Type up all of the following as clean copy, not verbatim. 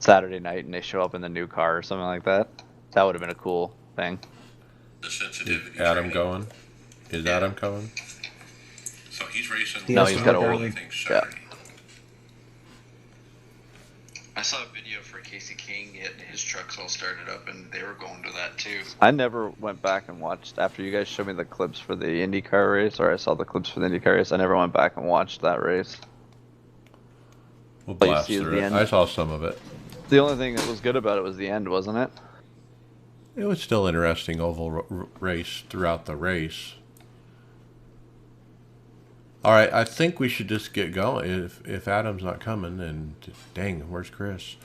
Saturday night and they show up in the new car or something like that. That would have been a cool thing. The sensitivity. Is Adam going? Is Adam going? So he's racing. He No, has he's to got work a early. yeah. I saw a video for Casey King getting his trucks all started up, and they were going to that too. I never went back and watched after you guys showed me the clips for the IndyCar race, or I saw the clips for the IndyCar race. I never went back and watched that race. We'll All you blast see is through the it. end. I saw some of it. The only thing that was good about it was the end, wasn't it? It was still interesting oval race throughout the race. All right, I think we should just get going. If Adam's not coming, and dang, where's Chris?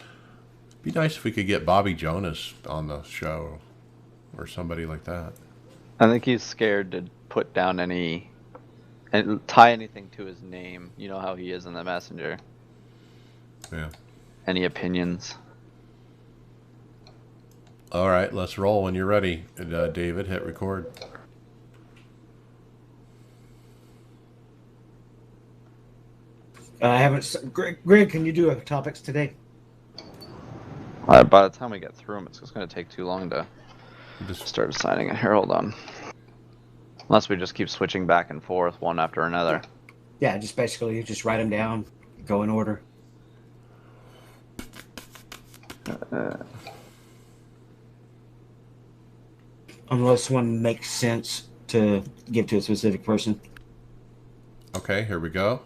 It'd be nice if we could get Bobby Jonas on the show, or somebody like that. I think he's scared to put down any and tie anything to his name. You know how he is in the messenger. Yeah. Any opinions? All right, let's roll when you're ready. David, hit record. I haven't. Greg, can you do topics today? By the time we get through them, it's just going to take too long to Just start assigning it. Here, hold on. Unless we just keep switching back and forth one after another. Yeah, just basically just write them down, go in order. Unless one makes sense to give to a specific person. okay, here we go.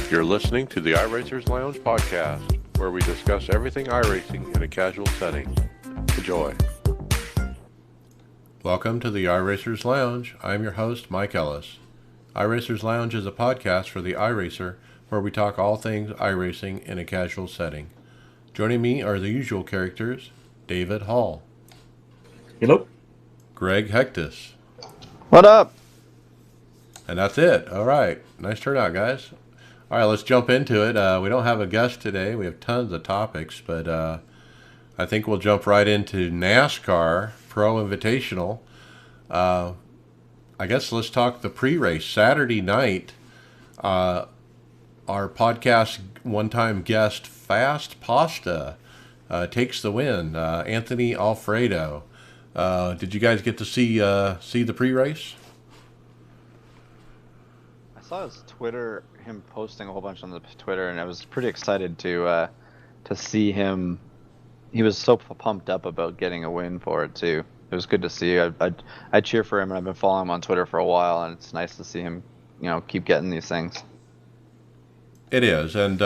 You're listening to the iRacers Lounge podcast, where we discuss everything iRacing in a casual setting. Enjoy. Welcome to the iRacers Lounge. I'm your host, Mike Ellis. iRacers Lounge is a podcast for the iRacer, where we talk all things iRacing in a casual setting. Joining me are the usual characters, David Hall, Hello? Greg Hectus, What up? and that's it. All right. Nice turnout, guys. All right, let's jump into it. We don't have a guest today. We have tons of topics, but I think we'll jump right into NASCAR Pro Invitational. I guess let's talk the pre-race. Saturday night, our podcast one-time guest, Fast Pasta, takes the win. Anthony Alfredo. Did you guys get to see the pre-race? I saw his Twitter, him posting a whole bunch on the Twitter, and I was pretty excited to see him. He was so pumped up about getting a win for it too. It was good to see. I cheer for him, and I've been following him on Twitter for a while, and it's nice to see him, keep getting these things. It is, and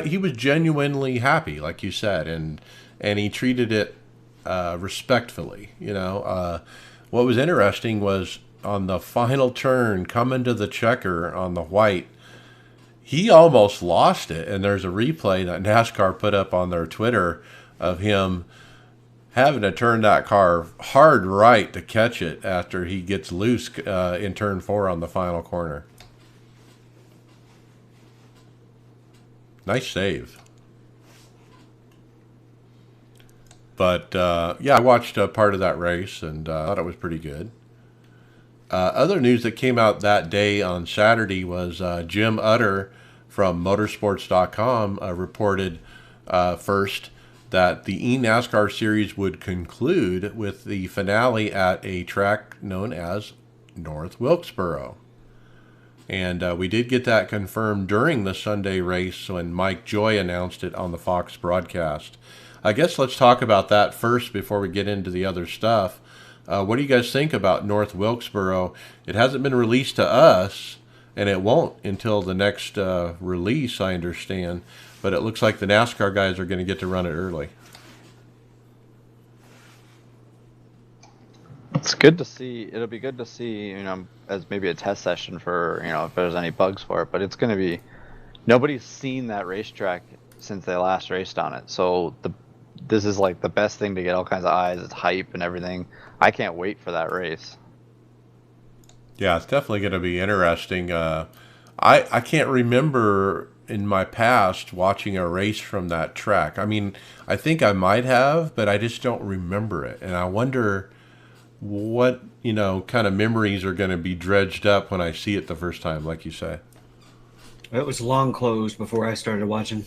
he was genuinely happy, like you said, and he treated it respectfully. What was interesting was on the final turn, coming to the checker on the white, he almost lost it, and there's a replay that NASCAR put up on their Twitter of him having to turn that car hard right to catch it after he gets loose in turn 4 on the final corner. Nice save. But, I watched part of that race and thought it was pretty good. Other news that came out that day on Saturday was Jim Utter from motorsports.com reported first that the eNASCAR series would conclude with the finale at a track known as North Wilkesboro. And we did get that confirmed during the Sunday race when Mike Joy announced it on the Fox broadcast. I guess let's talk about that first before we get into the other stuff. What do you guys think about North Wilkesboro? It hasn't been released to us, and it won't until the next release, I understand. But it looks like the NASCAR guys are going to get to run it early. It's good to see. It'll be good to see, as maybe a test session for, if there's any bugs for it. But it's going to be, nobody's seen that racetrack since they last raced on it. So this is like the best thing to get all kinds of eyes. It's hype and everything. I can't wait for that race. Yeah, it's definitely going to be interesting. I can't remember in my past watching a race from that track. I mean, I think I might have, but I just don't remember it. And I wonder what, kind of memories are going to be dredged up when I see it the first time, like you say. It was long closed before I started watching.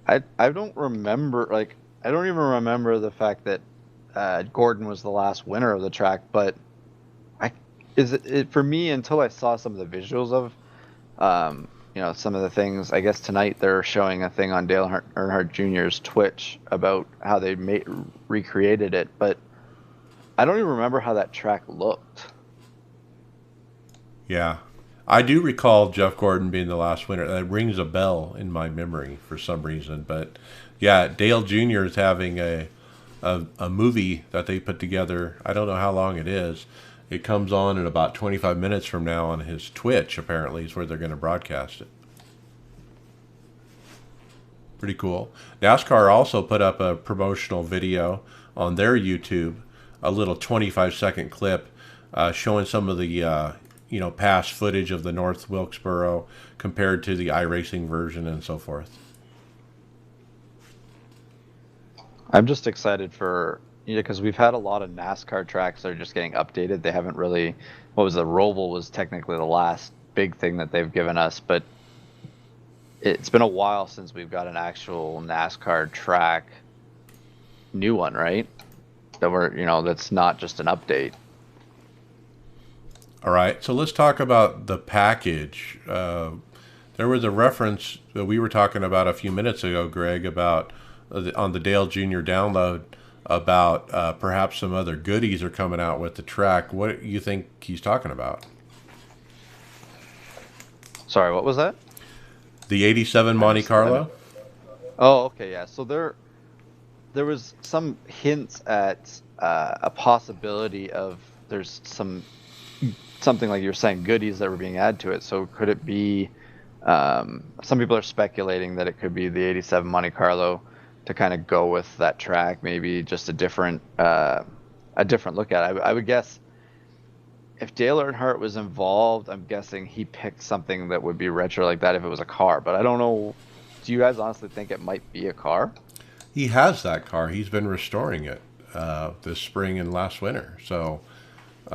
I don't remember, like, I don't even remember the fact that Gordon was the last winner of the track, but for me, until I saw some of the visuals of some of the things. I guess tonight they're showing a thing on Dale Earnhardt Jr.'s Twitch about how they recreated it, but I don't even remember how that track looked. Yeah. I do recall Jeff Gordon being the last winner. That rings a bell in my memory for some reason. But yeah, Dale Jr. is having a movie that they put together. I don't know how long it is. It comes on in about 25 minutes from now on his Twitch, apparently, is where they're going to broadcast it. Pretty cool. NASCAR also put up a promotional video on their YouTube, a little 25-second clip showing some of the past footage of the North Wilkesboro compared to the iRacing version and so forth. I'm just excited for, because we've had a lot of NASCAR tracks that are just getting updated. They haven't really, Roval was technically the last big thing that they've given us, but it's been a while since we've got an actual NASCAR track new one, right? That's not just an update. All right, so let's talk about the package. There was a reference that we were talking about a few minutes ago, Greg, about on the Dale Jr. download about perhaps some other goodies are coming out with the track. What do you think he's talking about? Sorry, what was that? The 87 Monte Carlo? Oh, okay, yeah. So there was some hints at a possibility of there's something like you were saying, goodies that were being added to it. So could it be, some people are speculating that it could be the 87 Monte Carlo to kind of go with that track, maybe just a different look at it. I would guess if Dale Earnhardt was involved, I'm guessing he picked something that would be retro like that if it was a car. But I don't know. Do you guys honestly think it might be a car? He has that car. He's been restoring it this spring and last winter. So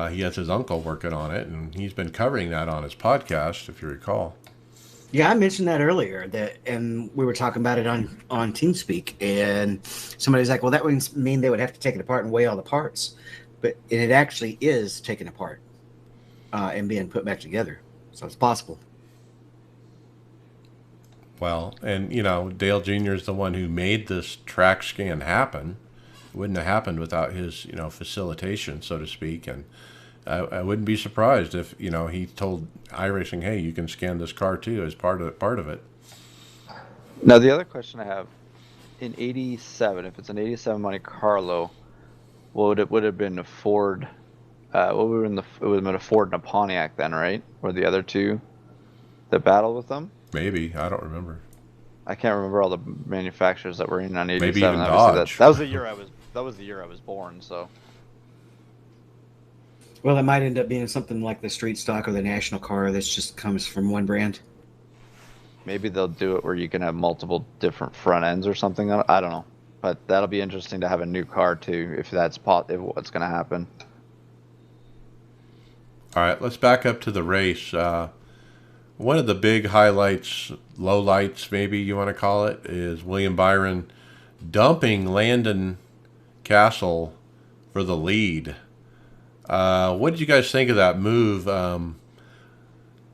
he has his uncle working on it, and he's been covering that on his podcast, if you recall. Yeah, I mentioned that earlier, and we were talking about it on TeamSpeak, and somebody's like, well, that would mean they would have to take it apart and weigh all the parts. And it actually is taken apart and being put back together. So it's possible. Well, and, Dale Jr. is the one who made this track scan happen. It wouldn't have happened without his, facilitation, so to speak. And I wouldn't be surprised if, he told iRacing, hey, you can scan this car too as part of it. Now, the other question I have, in 87, if it's an 87 Monte Carlo, would it have been a Ford? It would have been a Ford and a Pontiac then, right? Or the other two that battled with them? Maybe. I don't remember. I can't remember all the manufacturers that were in on 87. Maybe even Obviously, Dodge. that was the year I was born, so. Well, it might end up being something like the street stock or the national car that just comes from one brand. Maybe they'll do it where you can have multiple different front ends or something. I don't know. But that'll be interesting to have a new car, too, if that's what's going to happen. All right, let's back up to the race. One of the big highlights, lowlights maybe you want to call it, is William Byron dumping Landon Castle for the lead. What did you guys think of that move?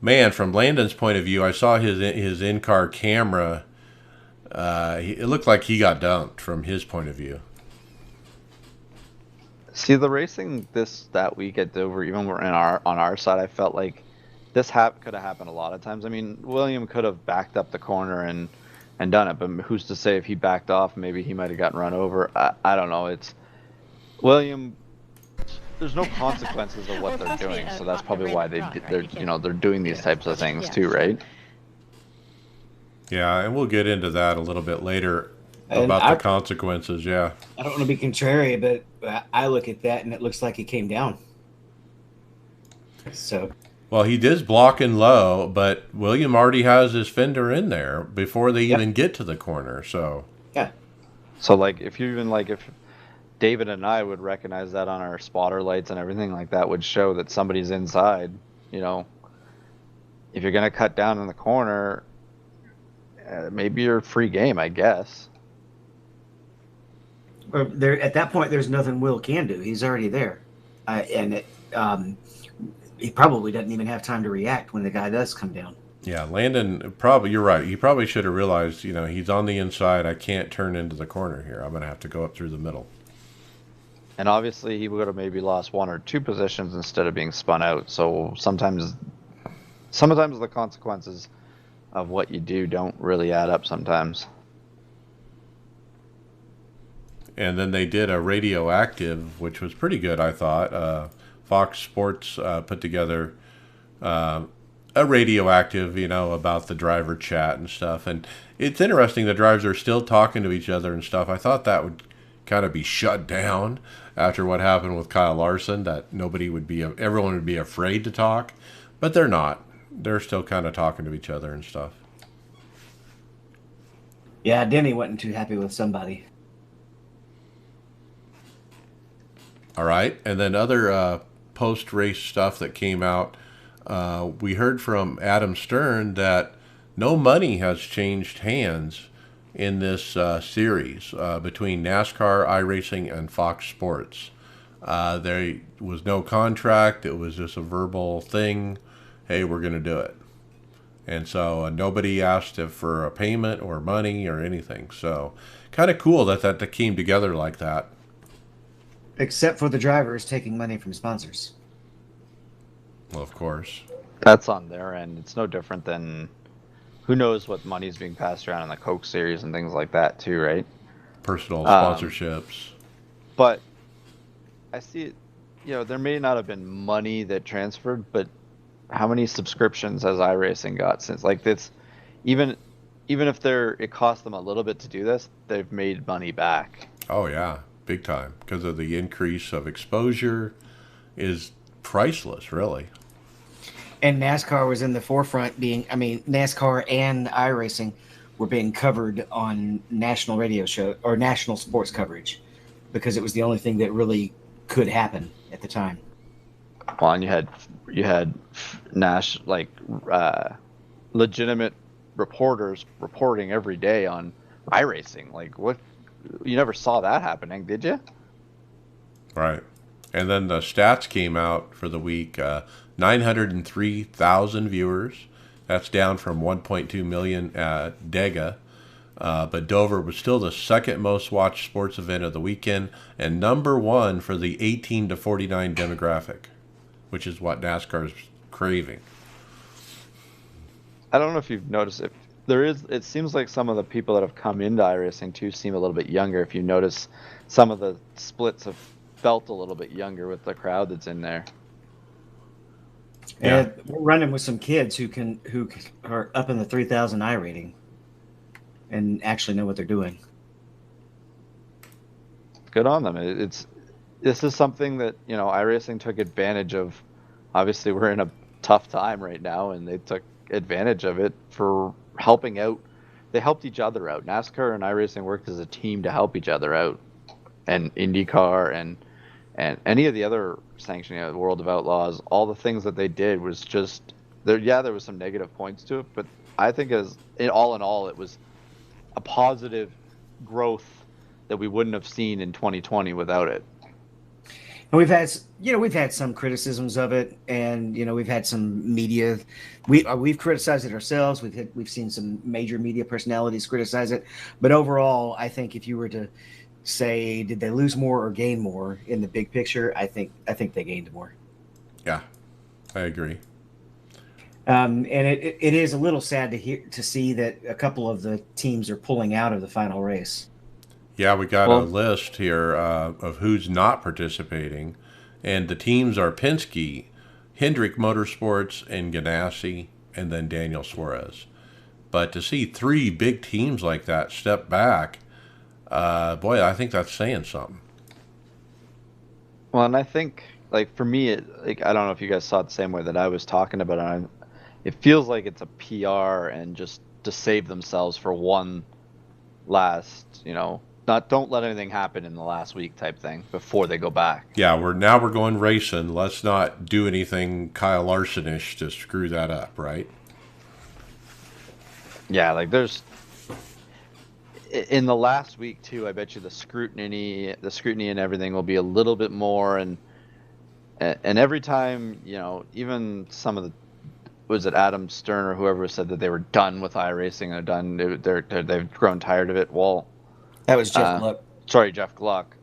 Man, from Landon's point of view, I saw his in-car camera. It looked like he got dumped from his point of view. See, the racing that week at Dover, even on our side, I felt like this could have happened a lot of times. I mean, William could have backed up the corner and done it, but who's to say if he backed off, maybe he might have gotten run over. I don't know. It's William. There's no consequences of what they're doing, so that's probably why they're doing these types of things too, right? Yeah, and we'll get into that a little bit later about the consequences. Yeah, I don't want to be contrary, but I look at that and it looks like he came down. So, Well, he did blocking low, but William already has his fender in there before they even get to the corner. So Yeah. So like if David and I would recognize that on our spotter lights and everything like that would show that somebody's inside, you know, if you're going to cut down in the corner, maybe you're free game, I guess. Or there at that point, there's nothing Will can do. He's already there, he probably doesn't even have time to react when the guy does come down. yeah, Landon, probably, you're right. He probably should have realized, he's on the inside. I can't turn into the corner here. I'm going to have to go up through the middle. And obviously he would have maybe lost one or two positions instead of being spun out. So sometimes the consequences of what you do don't really add up sometimes. And then they did a radioactive, which was pretty good, I thought. Fox Sports put together a radioactive, about the driver chat and stuff. And it's interesting, the drivers are still talking to each other and stuff. I thought that would kind of be shut down after what happened with Kyle Larson, that everyone would be afraid to talk. But they're not. They're still kind of talking to each other and stuff. Yeah, Denny wasn't too happy with somebody. All right. And then other post-race stuff that came out, we heard from Adam Stern that no money has changed hands in this series between NASCAR, iRacing, and Fox Sports. There was no contract. It was just a verbal thing. Hey, we're going to do it. And so nobody asked for a payment or money or anything. So kind of cool that came together like that. Except for the drivers taking money from sponsors. Well, of course. That's on their end. It's no different than who knows what money's being passed around in the Coke series and things like that too, right? Personal sponsorships. But I see it, there may not have been money that transferred, but how many subscriptions has iRacing got since? Like this, even if it cost them a little bit to do this, they've made money back. Oh yeah, big time, because of the increase of exposure is priceless, really. And NASCAR was in the forefront NASCAR and iRacing were being covered on national radio show or national sports coverage because it was the only thing that really could happen at the time. Well, and you had legitimate reporters reporting every day on iRacing. Like, what? You never saw that happening, did you? Right. And then the stats came out for the week. 903,000 viewers. That's down from 1.2 million at Dega. But Dover was still the second most watched sports event of the weekend and number one for the 18 to 49 demographic, which is what NASCAR is craving. I don't know if you've noticed it seems like some of the people that have come into iRacing too seem a little bit younger. If you notice, some of the splits have felt a little bit younger with the crowd that's in there. Yeah, we're running with some kids who are up in the 3,000 I rating and actually know what they're doing. Good on them. This is something that iRacing took advantage of. Obviously, we're in a tough time right now, and they took advantage of it for helping out. They helped each other out. NASCAR and iRacing worked as a team to help each other out, and IndyCar and any of the other sanctioning, the World of Outlaws, all the things that they did was just there. Yeah, there was some negative points to it, but I think all in all, it was a positive growth that we wouldn't have seen in 2020 without it. And we've had some criticisms of it, and we've had some media. We've criticized it ourselves. We've seen some major media personalities criticize it, but overall, I think if you were to say, did they lose more or gain more in the big picture? I think they gained more. Yeah, I agree. And it is a little sad to see that a couple of the teams are pulling out of the final race. Yeah, we got a list here of who's not participating, and the teams are Penske, Hendrick Motorsports, and Ganassi, and then Daniel Suarez. But to see three big teams like that step back, boy, I think that's saying something. Well, and I think like for me, like I don't know if you guys saw it the same way that I was talking about it. It feels like it's a PR and just to save themselves for one last, not don't let anything happen in the last week type thing before they go back. Yeah, we're going racing. Let's not do anything Kyle Larson-ish to screw that up, right? Yeah, like there's in the last week too. I bet you the scrutiny and everything will be a little bit more, and every time, even some of the was it Adam Stern or whoever said that they were done with iRacing and they've grown tired of it. Well, That was Jeff Gluck. sorry, Jeff Gluck.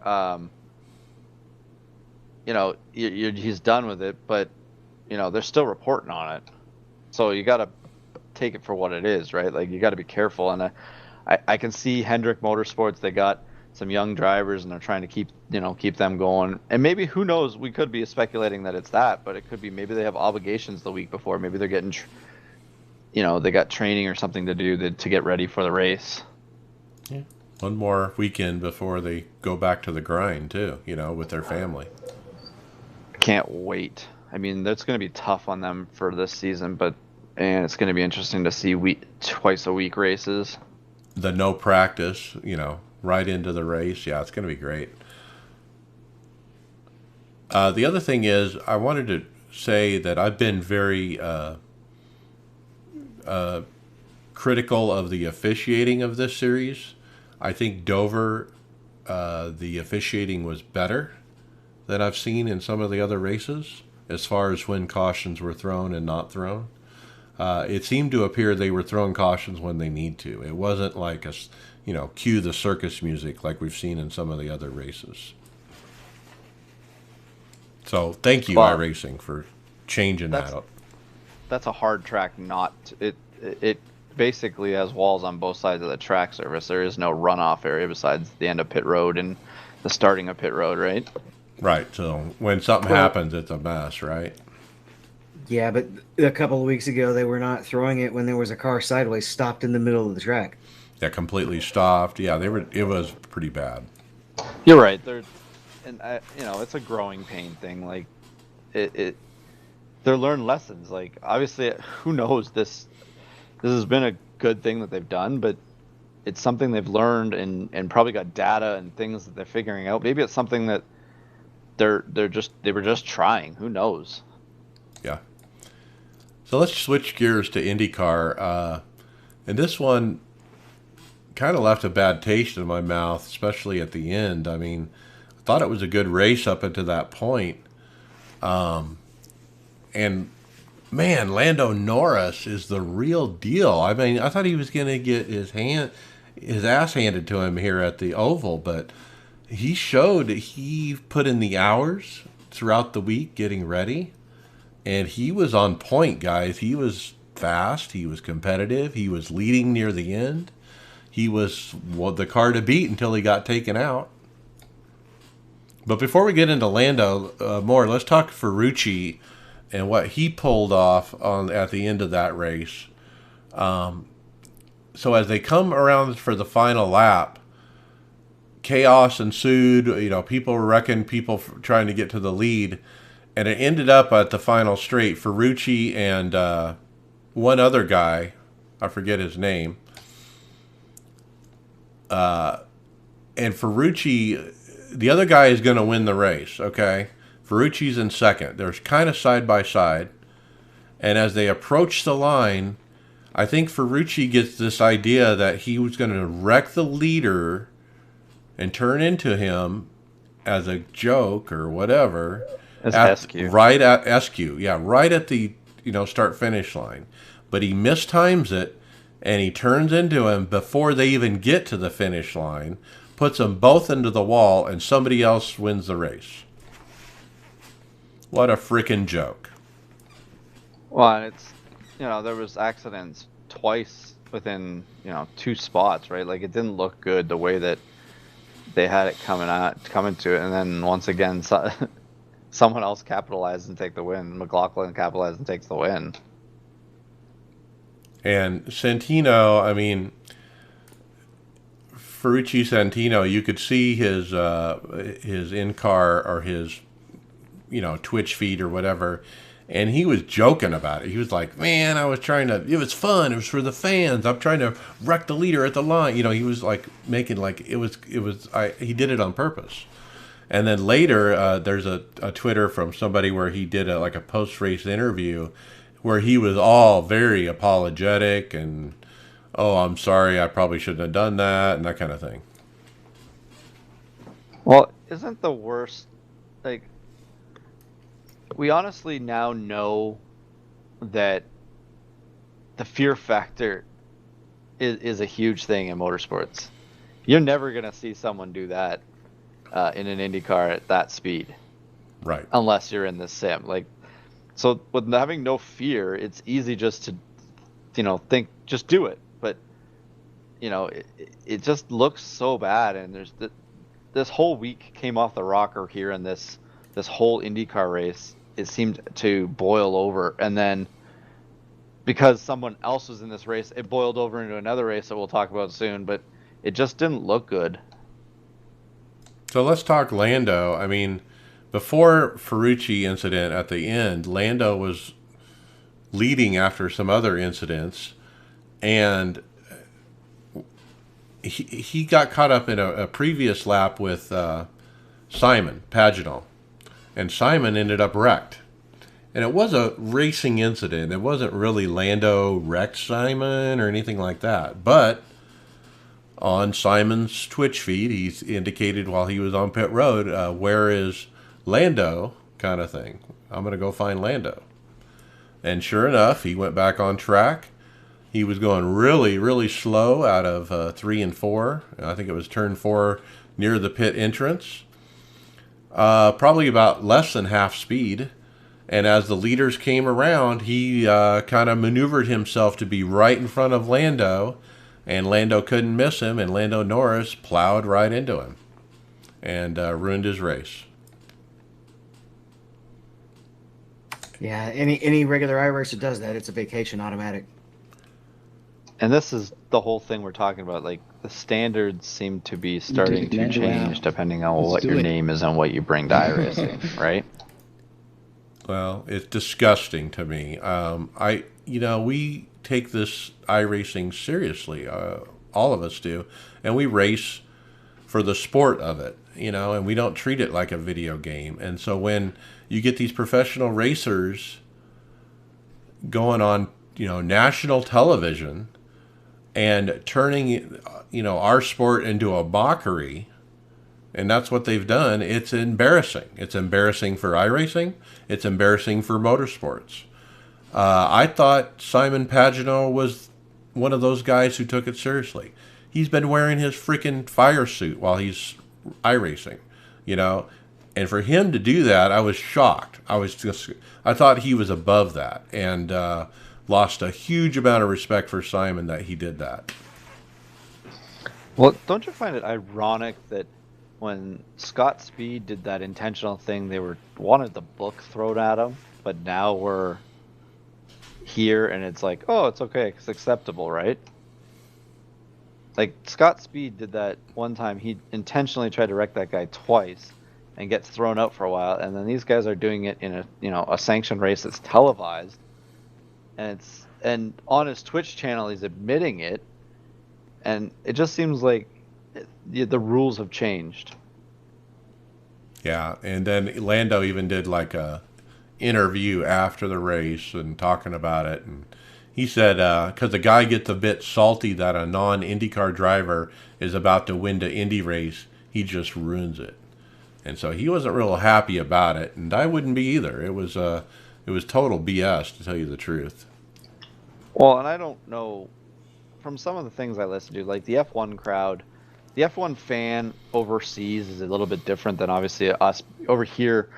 He's done with it, but they're still reporting on it. So you got to take it for what it is, right? Like you got to be careful. And I can see Hendrick Motorsports. They got some young drivers, and they're trying to keep them going. And maybe, who knows? We could be speculating that it's that, but it could be maybe they have obligations the week before. Maybe they're getting, they got training or something to do to get ready for the race. Yeah. One more weekend before they go back to the grind too, with their family. Can't wait. I mean, that's going to be tough on them for this season, and it's going to be interesting to see twice a week races. The no practice, right into the race. Yeah, it's going to be great. The other thing is, I wanted to say that I've been very critical of the officiating of this series. I think Dover, the officiating was better than I've seen in some of the other races, as far as when cautions were thrown and not thrown. It seemed to appear they were throwing cautions when they need to. It wasn't like cue the circus music like we've seen in some of the other races. So thank you, iRacing, for changing that up. That's a hard track. It basically has walls on both sides of the track surface. There is no runoff area besides the end of pit road and the starting of pit road, right? Right. So when something happens, it's a mess, right? Yeah, but a couple of weeks ago, they were not throwing it when there was a car sideways stopped in the middle of the track. Yeah, completely stopped. Yeah, it was pretty bad. You're right. It's a growing pain thing. Like, they're learned lessons. Like, obviously, who knows, this has been a good thing that they've done, but it's something they've learned and probably got data and things that they're figuring out. Maybe it's something that they were just trying. Who knows? Yeah. So let's switch gears to IndyCar. And this one kind of left a bad taste in my mouth, especially at the end. I mean, I thought it was a good race up until that point. And man, Lando Norris is the real deal. I mean, I thought he was going to get his ass handed to him here at the Oval, but he showed he put in the hours throughout the week getting ready, and he was on point, guys. He was fast. He was competitive. He was leading near the end. He was the car to beat until he got taken out. But before we get into Lando more, let's talk Ferrucci and what he pulled off at the end of that race. So as they come around for the final lap, chaos ensued. People were wrecking people trying to get to the lead, and it ended up at the final straight. Ferrucci and one other guy, I forget his name, and Ferrucci, the other guy is going to win the race, okay? Ferrucci's in second. They're kind of side by side. And as they approach the line, I think Ferrucci gets this idea that he was going to wreck the leader and turn into him as a joke or whatever. Right at SQ. Yeah, right at the start finish line. But he mistimes it, and he turns into him before they even get to the finish line, puts them both into the wall, and somebody else wins the race. What a freaking joke. Well, and it's, there was accidents twice within, 2 spots, right? Like, it didn't look good the way that they had it coming to it. And then once again, someone else capitalized and take the win. McLaughlin capitalized and takes the win. And Santino, I mean, Ferrucci Santino, you could see his in-car or his Twitch feed or whatever, and he was joking about it. He was like, "Man, I was trying to. It was fun. It was for the fans. I'm trying to wreck the leader at the line." He was like making like it was. He did it on purpose. And then later, there's a Twitter from somebody where he did a post-race interview where he was all very apologetic and, "Oh, I'm sorry, I probably shouldn't have done that," and that kind of thing. Well, isn't the worst, like, we honestly now know that the fear factor is a huge thing in motorsports. You're never going to see someone do that in an Indy car at that speed. Right. Unless you're in the sim. Like, so with having no fear, it's easy just to, think, just do it. But, it just looks so bad. And there's this whole week came off the rocker here in this whole IndyCar race. It seemed to boil over, and then because someone else was in this race, it boiled over into another race that we'll talk about soon. But it just didn't look good. So let's talk Lando. I mean, before Ferrucci incident at the end, Lando was leading after some other incidents, and he got caught up in a previous lap with Simon Pagenaud, and Simon ended up wrecked. And it was a racing incident. It wasn't really Lando wrecked Simon or anything like that. But on Simon's Twitch feed, he's indicated while he was on pit road, "Where is Lando?" kind of thing. "I'm going to go find Lando." And sure enough, he went back on track. He was going really, really slow out of 3 and 4. I think it was turn 4 near the pit entrance. Probably about less than half speed. And as the leaders came around, he kind of maneuvered himself to be right in front of Lando. And Lando couldn't miss him. And Lando Norris plowed right into him and ruined his race. Yeah, any regular iRacer does that. It's a vacation automatic. And this is the whole thing we're talking about. Like, the standards seem to be starting to change depending on what your name is and what you bring to iRacing, right? Well, it's disgusting to me. We take this iRacing seriously. All of us do. And we race for the sport of it, and we don't treat it like a video game. And so when you get these professional racers going on, national television and turning, our sport into a mockery, and that's what they've done, it's embarrassing. It's embarrassing for iRacing. It's embarrassing for motorsports. I thought Simon Pagenaud was one of those guys who took it seriously. He's been wearing his freaking fire suit while he's iRacing, and for him to do that, I was shocked. I thought he was above that, and lost a huge amount of respect for Simon that he did that. Well, don't you find it ironic that when Scott Speed did that intentional thing, they wanted the book thrown at him, but now we're here and it's like, oh, it's okay, it's acceptable, right? Like, Scott Speed did that one time. He intentionally tried to wreck that guy twice and gets thrown out for a while, and then these guys are doing it in a sanctioned race that's televised, and on his Twitch channel he's admitting it, and it just seems like the rules have changed. Yeah, and then Lando even did like a interview after the race and talking about it, and he said because the guy gets a bit salty that a non-IndyCar driver is about to win the Indy race, he just ruins it. And so he wasn't real happy about it, and I wouldn't be either. It was total BS, to tell you the truth. Well, and I don't know, from some of the things I listen to, like the F1 crowd, the F1 fan overseas is a little bit different than obviously us. Over here,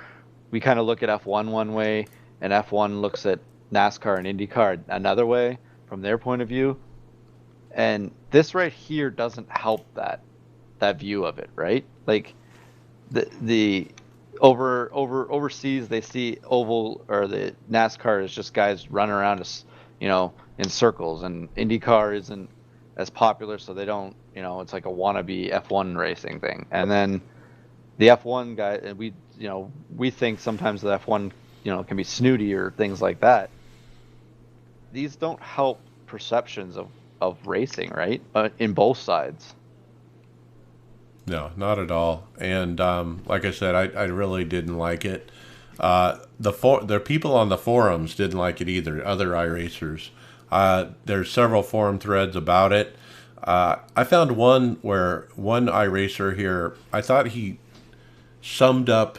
we kind of look at F1 one way, and F1 looks at NASCAR and IndyCar another way from their point of view. And this right here doesn't help that view of it, right? Like the overseas, they see oval or the NASCAR is just guys running around us, in circles, and IndyCar isn't as popular, so they don't, it's like a wannabe F1 racing thing. And then the F1 guy, and we we think sometimes the F1 can be snooty or things like that. These don't help perceptions of racing, right? In both sides. No, not at all. And like I said, I really didn't like it. The people on the forums didn't like it either. Other iRacers. There's several forum threads about it. I found one where one iRacer here, I thought he summed up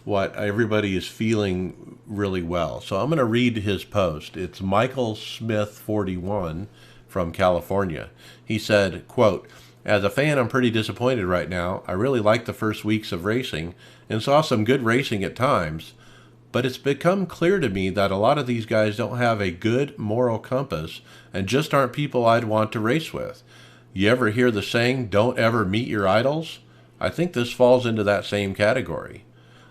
what everybody is feeling really well. So I'm going to read his post. It's Michael Smith 41 from California. He said, quote, "As a fan, I'm pretty disappointed right now. I really liked the first weeks of racing and saw some good racing at times, but it's become clear to me that a lot of these guys don't have a good moral compass and just aren't people I'd want to race with. You ever hear the saying, don't ever meet your idols? I think this falls into that same category.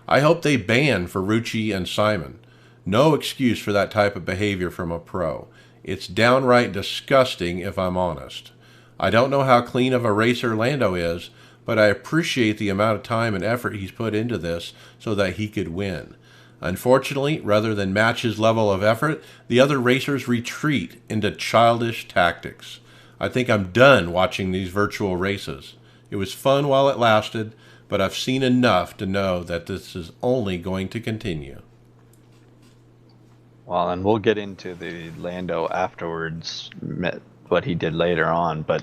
I hope they ban Ferrucci and Simon. No excuse for that type of behavior from a pro. It's downright disgusting if I'm honest. I don't know how clean of a racer Lando is, but I appreciate the amount of time and effort he's put into this so that he could win. Unfortunately, rather than match his level of effort, the other racers retreat into childish tactics. I think I'm done watching these virtual races. It was fun while it lasted, but I've seen enough to know that this is only going to continue." Well, and we'll get into the Lando afterwards, what he did later on, but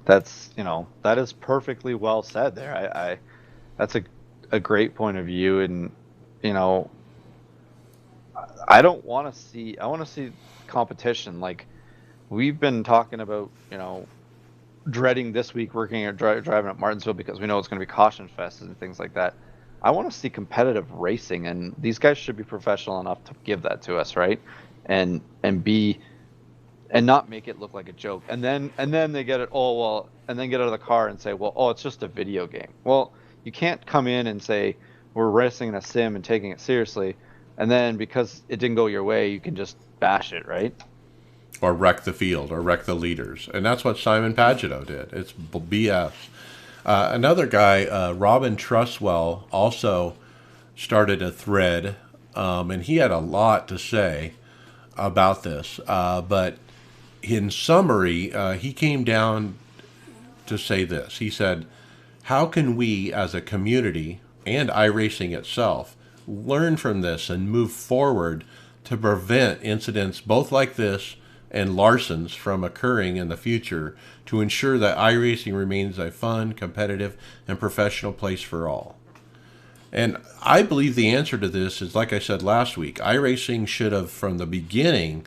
that's, that is perfectly well said there. I that's a great point of view, and, I don't want to see, I want to see competition. Like, we've been talking about, dreading this week working or driving at Martinsville because we know it's going to be caution fest and things like that. I want to see competitive racing, and these guys should be professional enough to give that to us, right? And not make it look like a joke. And then they get it, and then get out of the car and say, well, it's just a video game. Well, you can't come in and say we're racing in a sim and taking it seriously, and then because it didn't go your way, you can just bash it, right? Or wreck the field, or wreck the leaders. And that's what Simon Pagenaud did. It's BS. Another guy, Robin Truswell, also started a thread, and he had a lot to say about this. But in summary, he came down to say this. He said, "How can we as a community and iRacing itself learn from this and move forward to prevent incidents both like this and Larson's from occurring in the future to ensure that iRacing remains a fun, competitive, and professional place for all?" And I believe the answer to this is, like I said last week, iRacing should have, from the beginning,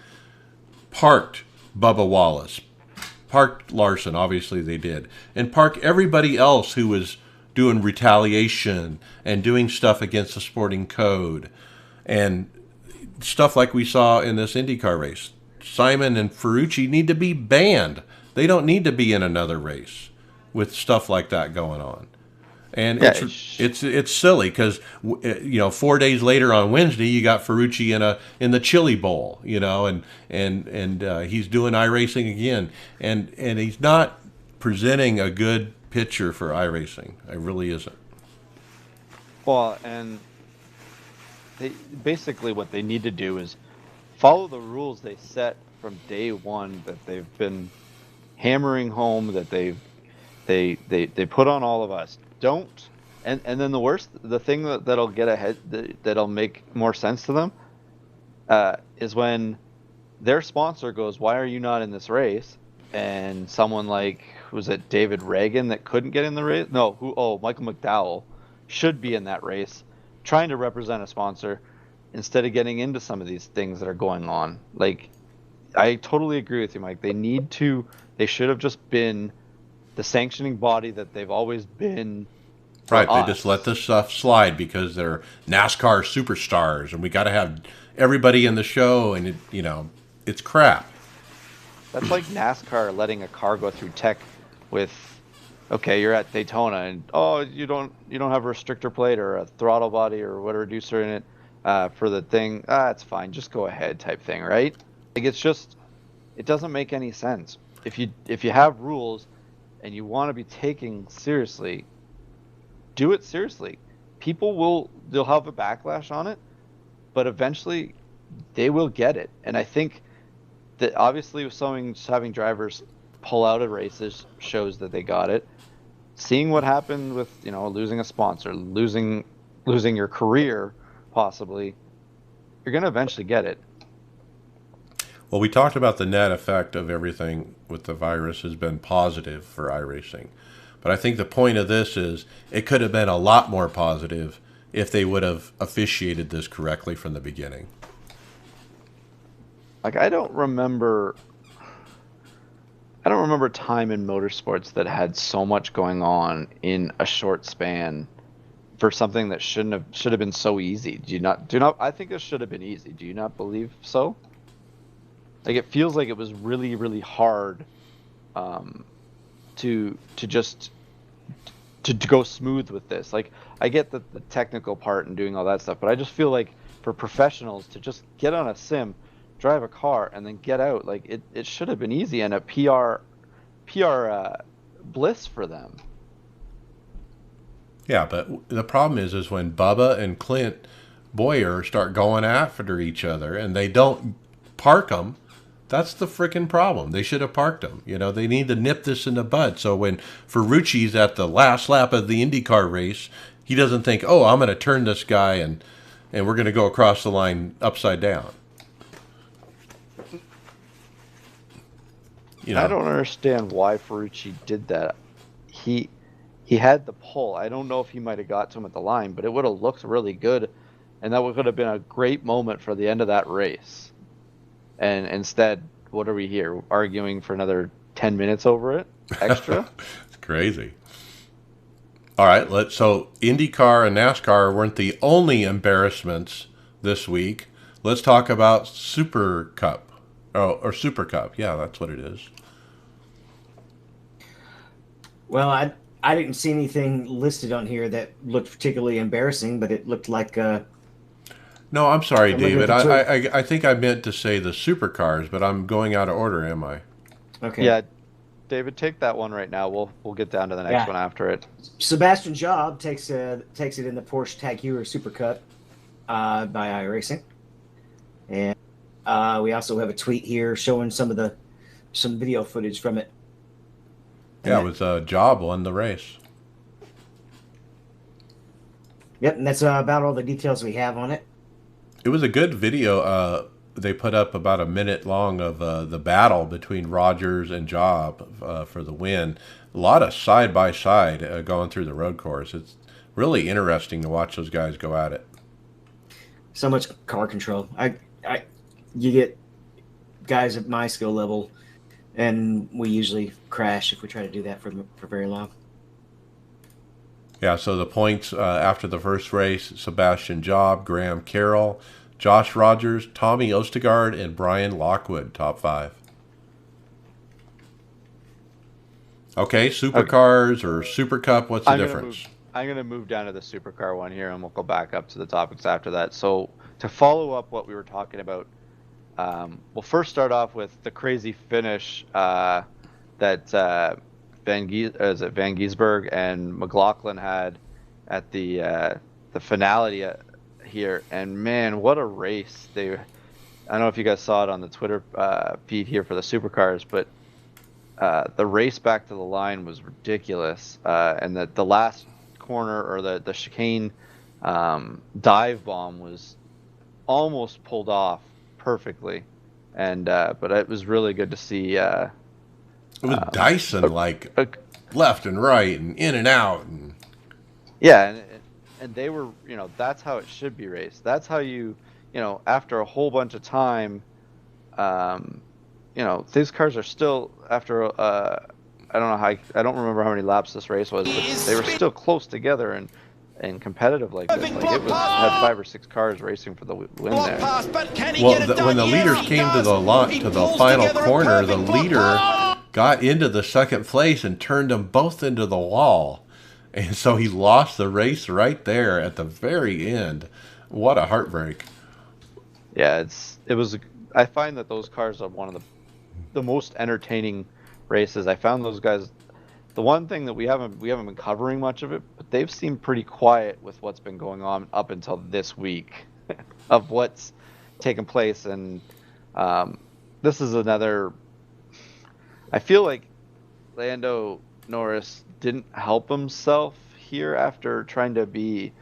parked Bubba Wallace, parked Larson, obviously they did, and park everybody else who was doing retaliation and doing stuff against the sporting code and stuff like we saw in this IndyCar race. Simon and Ferrucci need to be banned. They don't need to be in another race with stuff like that going on. And Yeah, it's silly because 4 days later on Wednesday you got Ferrucci in the Chili Bowl, and he's doing iRacing again, and he's not presenting a good picture for iRacing. It really isn't. Well, and they basically what they need to do is follow the rules they set from day one that they've been hammering home, that they put on all of us. Don't, and then the thing that'll get ahead, that'll make more sense to them, is when their sponsor goes, "Why are you not in this race?" And someone like, was it David Reagan that couldn't get in the race? No, Michael McDowell should be in that race, trying to represent a sponsor instead of getting into some of these things that are going on. Like, I totally agree with you, Mike. They should have just been the sanctioning body that they've always been. Right, they just let this stuff slide because they're NASCAR superstars, and we got to have everybody in the show, and it's crap. That's like NASCAR letting a car go through tech with, okay, you're at Daytona, and you don't have a restrictor plate or a throttle body or what, a reducer in it for the thing. It's fine, just go ahead type thing, right? Like, it doesn't make any sense. If you have rules and you want to be taken seriously, do it seriously. they'll have a backlash on it, but eventually they will get it. And I think that obviously having drivers pull out of races shows that they got it. Seeing what happened with, losing a sponsor, losing your career, possibly, you're going to eventually get it. Well, we talked about the net effect of everything with the virus has been positive for iRacing. But I think the point of this is it could have been a lot more positive if they would have officiated this correctly from the beginning. Like, I don't remember a time in motorsports that had so much going on in a short span for something that should have been so easy. Do you not I think it should have been easy. Do you not believe so? Like, it feels like it was really, really hard to go smooth with this. Like, I get the technical part and doing all that stuff, but I just feel like for professionals to just get on a sim, drive a car, and then get out, like, it should have been easy and a PR bliss for them. Yeah, but the problem is when Bubba and Clint Boyer start going after each other and they don't park them, that's the freaking problem. They should have parked them. They need to nip this in the bud. So when Ferrucci's at the last lap of the IndyCar race, he doesn't think, oh, I'm going to turn this guy and we're going to go across the line upside down. I don't understand why Ferrucci did that. He had the pull. I don't know if he might have got to him at the line, but it would have looked really good, and that would have been a great moment for the end of that race. And instead, what are we here, arguing for another 10 minutes over it extra? It's crazy. All right, so IndyCar and NASCAR weren't the only embarrassments this week. Let's talk about Super Cup. Or Super Cup. Yeah, that's what it is. Well, I didn't see anything listed on here that looked particularly embarrassing, but it looked like No, I'm sorry, David. I think I meant to say the supercars, but I'm going out of order, am I? Okay. Yeah, David, take that one right now. We'll get down to the next one after it. Sebastian Job takes it in the Porsche Tag Heuer Super Cup by iRacing, and we also have a tweet here showing some video footage from it. Yeah, it was Job won the race. Yep, and that's about all the details we have on it. It was a good video. They put up about a minute long of the battle between Rogers and Job for the win. A lot of side-by-side going through the road course. It's really interesting to watch those guys go at it. So much car control. You get guys at my skill level, and we usually crash if we try to do that for very long. Yeah, so the points after the first race, Sebastian Job, Graham Carroll, Josh Rogers, Tommy Ostegard, and Brian Lockwood, top 5. Okay, Supercars or Super Cup, what's the difference? I'm going to move down to the Supercar one here, and we'll go back up to the topics after that. So to follow up what we were talking about, we'll first start off with the crazy finish that Van Gisberg and McLaughlin had at the finale here, and man, what a race! I don't know if you guys saw it on the Twitter feed here for the Supercars, but the race back to the line was ridiculous, and the last corner or the chicane dive bomb was almost pulled off perfectly, and but it was really good to see. It was Dyson left and right and in and out, and yeah, and they were, that's how it should be raced. That's how you after a whole bunch of time, these cars are still after I don't remember how many laps this race was, but they were still close together and competitive like this. Like it had 5 or 6 cars racing for the win there. Well, when the leaders came to the final corner, the leader got into the second place and turned them both into the wall, and so he lost the race right there at the very end. What a heartbreak! Yeah, it was. I find that those cars are one of the most entertaining races. I found those the one thing that we haven't been covering much of it, but they've seemed pretty quiet with what's been going on up until this week of what's taken place, and this is another. I feel like Lando Norris didn't help himself here after trying to be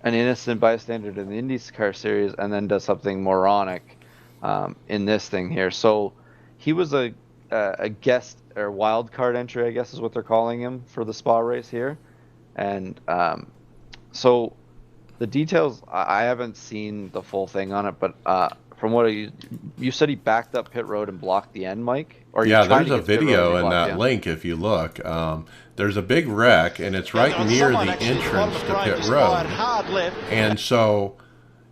an innocent bystander in the IndyCar series, and then does something moronic in this thing here. So he was a guest or wild card entry, I guess is what they're calling him for the Spa race here, and so the details I haven't seen the full thing on it, but from what you said, he backed up pit road and blocked the end, Mike. Or yeah, there's a video in that link if you look. There's a big wreck, and it's right near the entrance to pit road. And so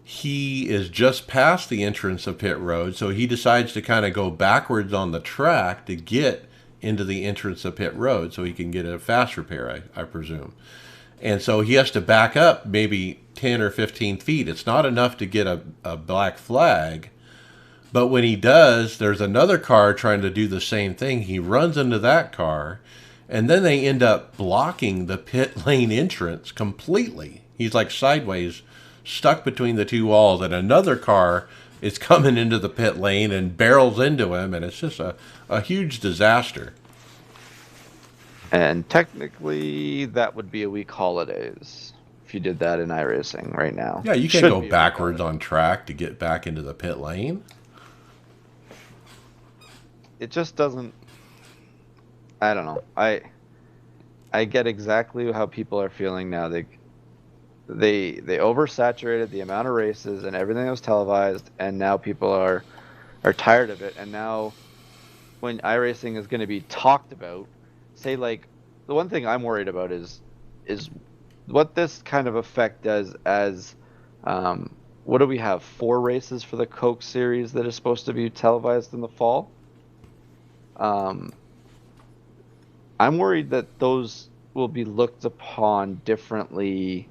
he is just past the entrance of pit road, so he decides to kind of go backwards on the track to get into the entrance of pit road so he can get a fast repair, I presume. And so he has to back up maybe 10 or 15 feet. It's not enough to get a black flag. But when he does, there's another car trying to do the same thing. He runs into that car, and then they end up blocking the pit lane entrance completely. He's like sideways, stuck between the two walls, and another car is coming into the pit lane and barrels into him, and it's just a huge disaster. And technically, that would be a week holidays if you did that in iRacing right now. Yeah, you can't go backwards on track to get back into the pit lane. It just doesn't. I don't know. I get exactly how people are feeling now. They oversaturated the amount of races and everything that was televised, and now people are tired of it. And now, when iRacing is going to be talked about, say like the one thing I'm worried about is what this kind of effect does as what do we have, 4 races for the Coke series that is supposed to be televised in the fall. I'm worried that those will be looked upon differently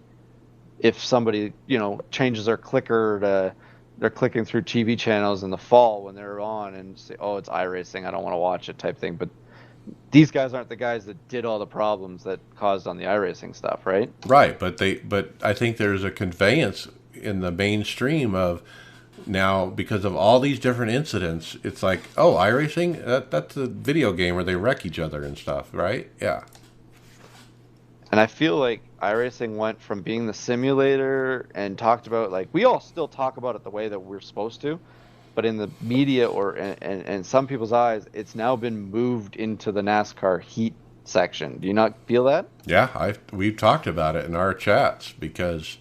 if somebody, changes their clicker to they're clicking through TV channels in the fall when they're on and say, oh, it's iRacing, I don't want to watch it type thing. But these guys aren't the guys that did all the problems that caused on the iRacing stuff, right? Right, but I think there's a conveyance in the mainstream of now, because of all these different incidents, it's like, oh, iRacing, that's a video game where they wreck each other and stuff, right? Yeah. And I feel like iRacing went from being the simulator and talked about, like, we all still talk about it the way that we're supposed to, but in the media or in some people's eyes, it's now been moved into the NASCAR heat section. Do you not feel that? Yeah, we've talked about it in our chats because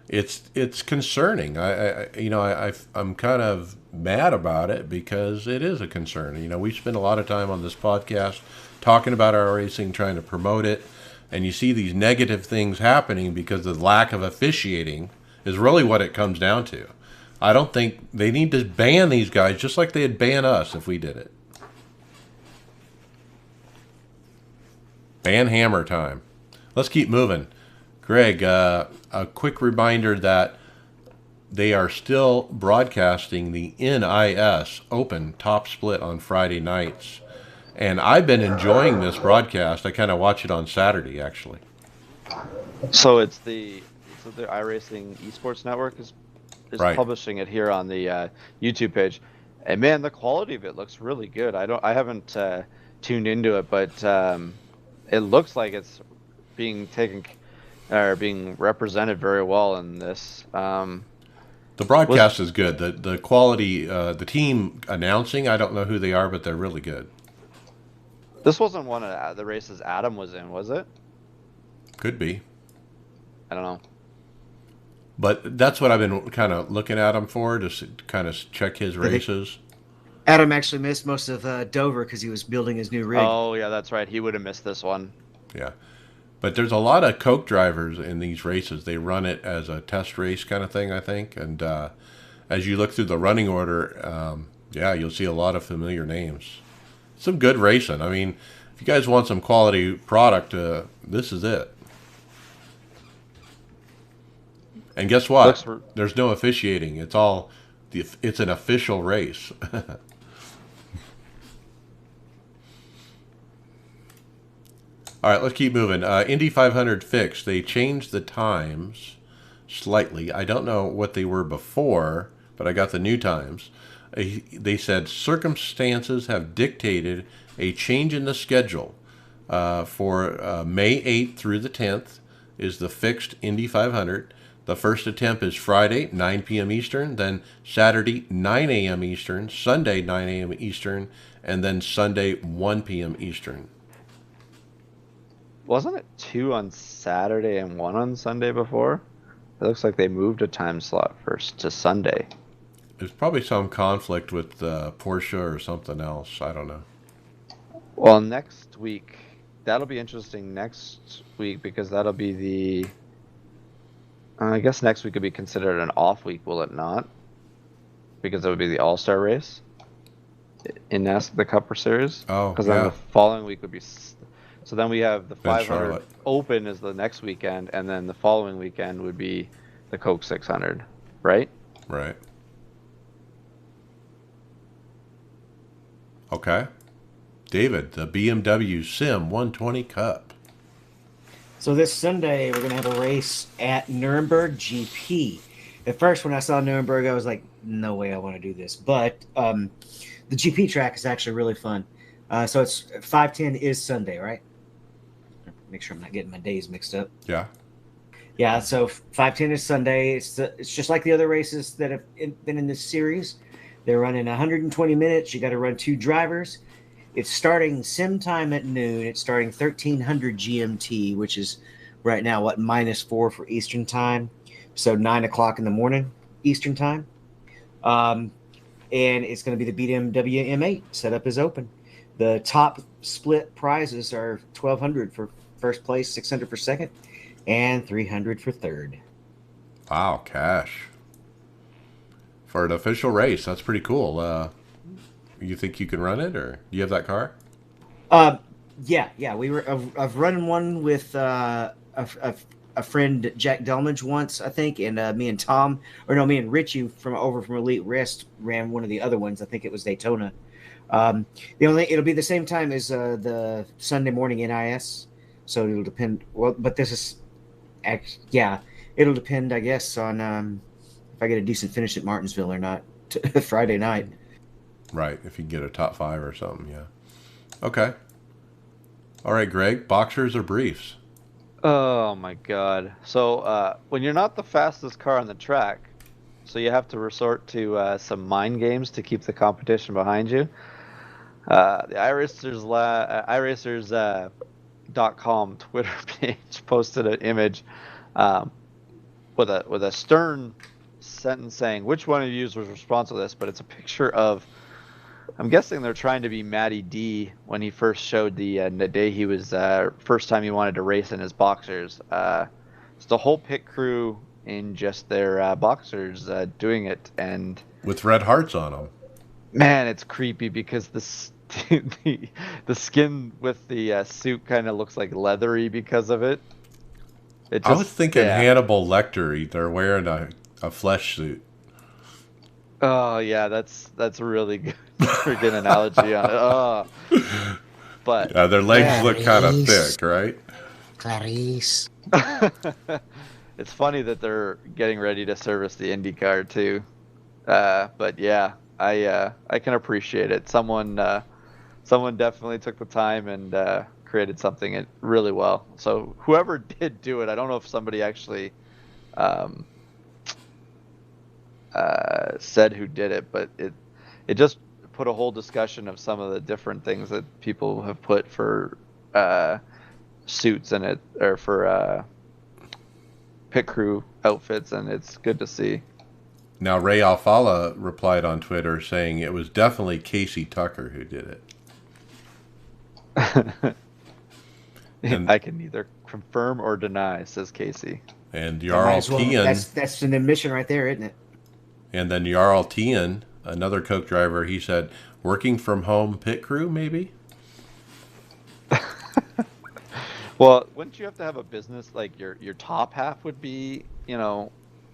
it's concerning. I'm kind of mad about it because it is a concern. We spend a lot of time on this podcast talking about our racing, trying to promote it, and you see these negative things happening because the lack of officiating is really what it comes down to. I don't think they need to ban these guys just like they'd ban us if we did it. Ban hammer time. Let's keep moving. Greg, a quick reminder that they are still broadcasting the NIS Open Top Split on Friday nights. And I've been enjoying this broadcast. I kind of watch it on Saturday, actually. So it's the iRacing Esports Network is right. Publishing it here on the YouTube page. And man, the quality of it looks really good. I haven't tuned into it, but it looks like it's being being represented very well in this. The broadcast is good. The quality, the team announcing, I don't know who they are, but they're really good. This wasn't one of the races Adam was in, was it? Could be. I don't know. But that's what I've been kind of looking at him for, to kind of check his races. Adam actually missed most of Dover because he was building his new rig. Oh, yeah, that's right. He would have missed this one. Yeah. But there's a lot of Coke drivers in these races. They run it as a test race kind of thing, I think. And as you look through the running order, you'll see a lot of familiar names. Some good racing. I mean, if you guys want some quality product, this is it. And guess what? There's no officiating. It's an official race. All right, let's keep moving. Indy 500 fixed. They changed the times slightly. I don't know what they were before, but I got the new times. They said circumstances have dictated a change in the schedule for May 8th through the 10th is the fixed Indy 500. The first attempt is Friday, 9 p.m. Eastern, then Saturday, 9 a.m. Eastern, Sunday, 9 a.m. Eastern, and then Sunday, 1 p.m. Eastern. Wasn't it 2 on Saturday and 1 on Sunday before? It looks like they moved a time slot first to Sunday. There's probably some conflict with Porsche or something else. I don't know. Well, next week, that'll be interesting next week because that'll be the. I guess next week could be considered an off week, will it not? Because it would be the All-Star race in the Cup Series. Oh, because yeah. then the following week would be. So then we have the Then 500 Charlotte. Open is the next weekend, and then the following weekend would be the Coke 600, right? Right. Okay. David, the BMW Sim 120 Cup. So this Sunday, we're going to have a race at Nuremberg GP. At first, when I saw Nuremberg, I was like, no way I want to do this. But the GP track is actually really fun. So it's 510 is Sunday, right? Make sure I'm not getting my days mixed up. Yeah. Yeah, so 510 is Sunday. It's just like the other races that have been in this series. They're running 120 minutes. You got to run 2 drivers. It's starting sim time at noon. It's starting 1300 GMT, which is right now, -4 for Eastern time. So 9 o'clock in the morning Eastern time. And it's going to be the BMW M8. Setup is open. The top split prizes are 1,200 for first place, 600 for second, and 300 for third. Wow, cash. For an official race, that's pretty cool. You think you can run it, or do you have that car? Yeah. I've run one with a friend, Jack Delmage, once, I think, and me and Richie from Elite Rest ran one of the other ones. I think it was Daytona. It'll be the same time as the Sunday morning NIS, so it'll depend. Well, but this is, it'll depend, I guess, on if I get a decent finish at Martinsville or not Friday night. Right, if you get a top 5 or something, yeah. Okay. All right, Greg, boxers or briefs? Oh my God! So when you're not the fastest car on the track, so you have to resort to some mind games to keep the competition behind you. The iRacers.com Twitter page posted an image with a stern sentence saying, "Which one of you was responsible for this?" But it's a picture of. I'm guessing they're trying to be Matty D when he first showed the day he was first time he wanted to race in his boxers. It's the whole pit crew in just their boxers doing it, and With red hearts on them. man, it's creepy because the skin with the suit kind of looks like leathery because of it. I was thinking Hannibal Lecter. They're wearing a flesh suit. Oh yeah, that's a really good freaking analogy on it. Oh, but Their legs look kind of thick, right? Clarice. it's funny that they're getting ready to service the IndyCar too. But yeah, I can appreciate it. Someone definitely took the time and created something really well. So whoever did do it, I don't know if somebody actually said who did it, but it just put a whole discussion of some of the different things that people have put for suits in it, or for pit crew outfits, and it's good to see. Now, Ray Alfala replied on Twitter saying it was definitely Casey Tucker who did it. And I can neither confirm or deny, says Casey. And Jarl Tian. That's an admission right there, isn't it? And then Jarl Tian, another Coke driver, he said, working from home pit crew, maybe? Well, wouldn't you have to have a business, like your top half would be,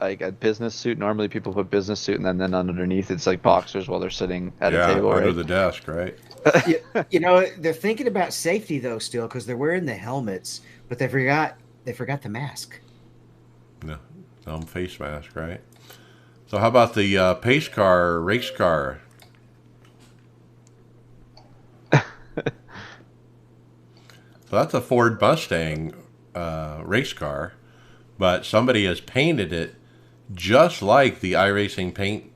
like a business suit. Normally people put business suit and then underneath it's like boxers while they're sitting at a table, under right? the desk, right? You know, they're thinking about safety though still because they're wearing the helmets, but they forgot the mask. No, face mask, right? So how about the pace car, race car? So that's a Ford Mustang race car, but somebody has painted it just like the iRacing paint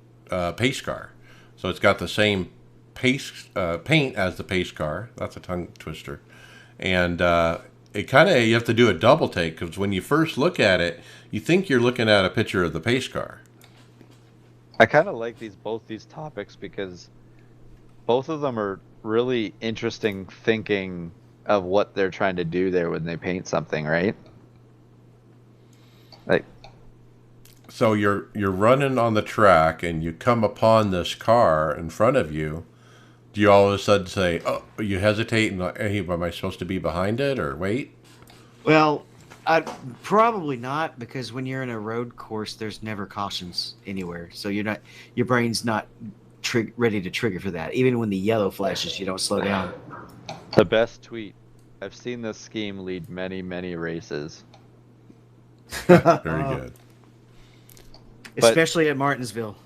pace car. So it's got the same pace paint as the pace car. That's a tongue twister, and it kind of you have to do a double take because when you first look at it, you think you're looking at a picture of the pace car. I kind of like both these topics because both of them are really interesting thinking of what they're trying to do there when they paint something, right? Like, so you're running on the track and you come upon this car in front of you. Do you all of a sudden say, "Oh," you hesitate and hey, am I supposed to be behind it or wait? Well, I probably not because when you're in a road course, there's never cautions anywhere, so your brain's not ready to trigger for that. Even when the yellow flashes, you don't slow down. the best tweet. I've seen this scheme lead many, many races. Very good. Especially at Martinsville.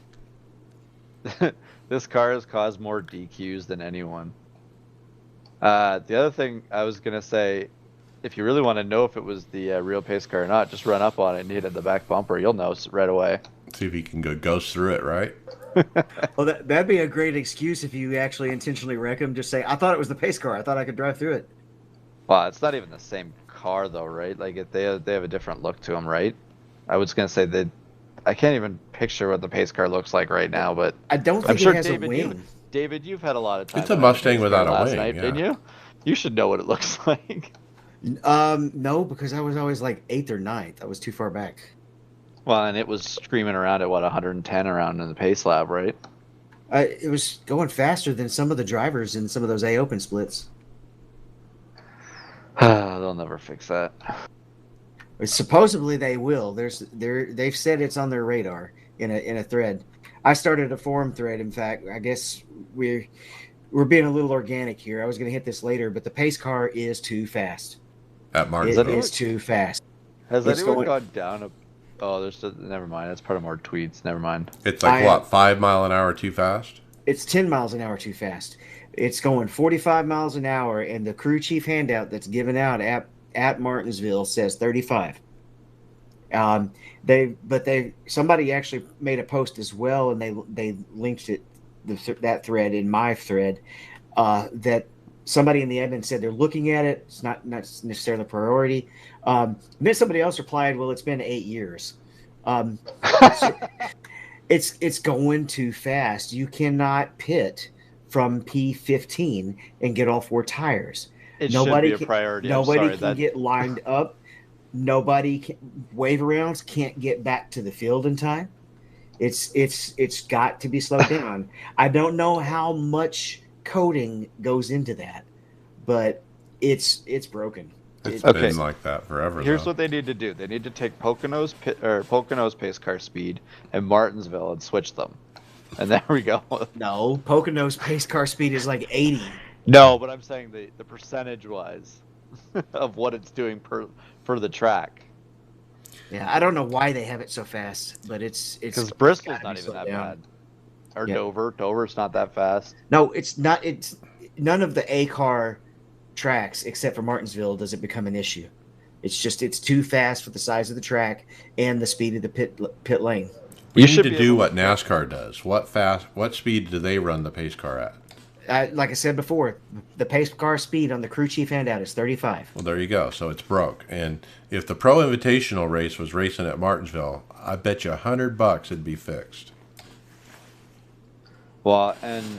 This car has caused more DQs than anyone. The other thing I was going to say, if you really want to know if it was the real pace car or not, just run up on it and hit at the back bumper. You'll know right away. See if he can go ghost through it, right? Well, that'd be a great excuse if you actually intentionally wreck them. Just say, I thought it was the pace car. I thought I could drive through it. Well, it's not even the same car though, right? Like they have a different look to them, right? I was going to say that I can't even picture what the pace car looks like right now, but I don't think I'm sure it has David, a wing. David, you've had a lot of time. It's a Mustang without a wing, night, yeah. didn't you? You should know what it looks like. No, because I was always like 8th or 9th. I was too far back. Well, and it was screaming around at 110 around in the pace lab, right? It was going faster than some of the drivers in some of those A Open splits. They'll never fix that. Supposedly they will. They've said it's on their radar in a thread. I started a forum thread. In fact, I guess we're being a little organic here. I was going to hit this later, but the pace car is too fast. At It Martinsville. is too fast. Has It's anyone going- gone down? Never mind. That's part of more tweets. Never mind. It's like what, 5 mile an hour too fast? It's 10 miles an hour too fast. It's going 45 miles an hour, and the crew chief handout that's given out at Martinsville says 35. Somebody actually made a post as well, and they linked it that thread in my thread that somebody in the admin said they're looking at it. It's not necessarily a priority. Then somebody else replied, "Well, it's been 8 years." It's going too fast. You cannot pit from P15 and get all 4 tires. It should be a priority. Nobody can get lined up. Nobody can, wave arounds can't get back to the field in time. It's got to be slowed down. I don't know how much coding goes into that, but it's broken. It's Okay. been like that forever. Here's though. what they need to do. They need to take Pocono's pace car speed and Martinsville and switch them. And there we go. No, Pocono's pace car speed is like 80. No, but I'm saying the percentage wise of what it's doing for the track. Yeah, I don't know why they have it so fast, but it's Because Bristol's gotta not be even slowed that down. bad. Or Yeah. Dover. Dover's not that fast. No, it's not. It's none of the A car tracks except for Martinsville does it become an issue. It's just it's too fast for the size of the track and the speed of the pit lane. We You need should to be do able what NASCAR does. What speed do they run the pace car at? Like I said before, the pace car speed on the crew chief handout is 35. Well, there you go. So it's broke. And if the Pro Invitational race was racing at Martinsville, I bet you $100 it'd be fixed. Well, and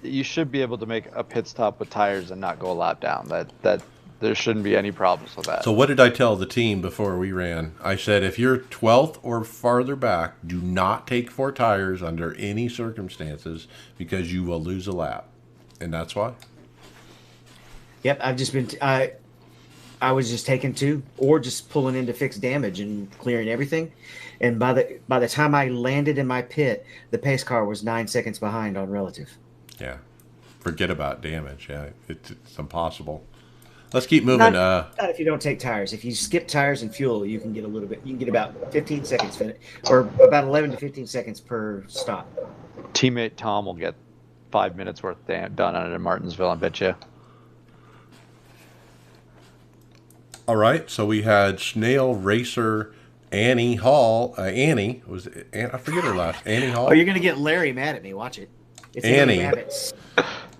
you should be able to make a pit stop with tires and not go a lap down. That there shouldn't be any problems with that. So what did I tell the team before we ran? I said, if you're 12th or farther back, do not take 4 tires under any circumstances because you will lose a lap. And that's why. Yep, I've just been I was just taking two, or just pulling in to fix damage and clearing everything. And by the time I landed in my pit, the pace car was 9 seconds behind on relative. Yeah. Forget about damage. Yeah, it's impossible. Let's keep moving. Not if you don't take tires. If you skip tires and fuel, you can get a little bit. You can get about 15 seconds or about 11 to 15 seconds per stop. Teammate Tom will get 5 minutes worth done on it in Martinsville, I bet you. All right, so we had Snail Racer Annie Hall. Annie was I forget her last. Annie Hall. Oh, you're gonna get Larry mad at me. Watch it. It's Annie. Rabbits.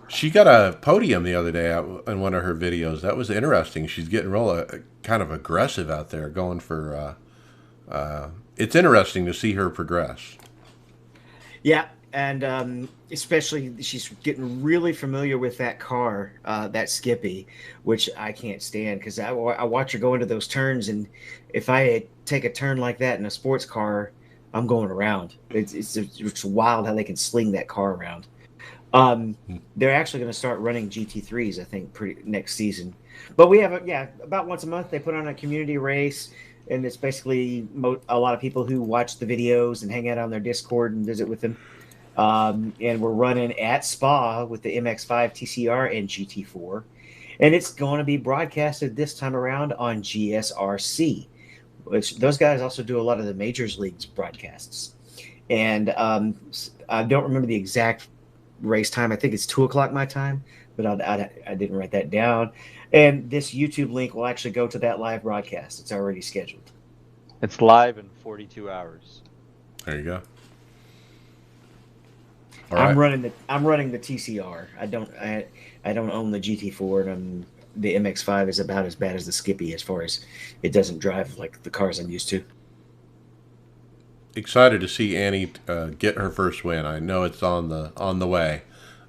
She got a podium the other day in one of her videos. That was interesting. She's getting real kind of aggressive out there, going for. It's interesting to see her progress. Yeah, and especially she's getting really familiar with that car, that Skippy, which I can't stand because I watch her go into those turns, and if I take a turn like that in a sports car, I'm going around. It's wild how they can sling that car around. They're actually going to start running GT3s, I think, next season. But we have about once a month they put on a community race, and it's basically a lot of people who watch the videos and hang out on their Discord and visit with them. And we're running at Spa with the MX-5 TCR and GT4, and it's going to be broadcasted this time around on GSRC, which those guys also do a lot of the Majors Leagues broadcasts. And I don't remember the exact race time. I think it's 2:00 my time, but I didn't write that down. And this YouTube link will actually go to that live broadcast. It's already scheduled. It's live in 42 hours. There you go. All right. I'm running the TCR. I don't own the GT4, and the MX-5 is about as bad as the Skippy as far as it doesn't drive like the cars I'm used to. Excited to see Annie get her first win. I know it's on the way,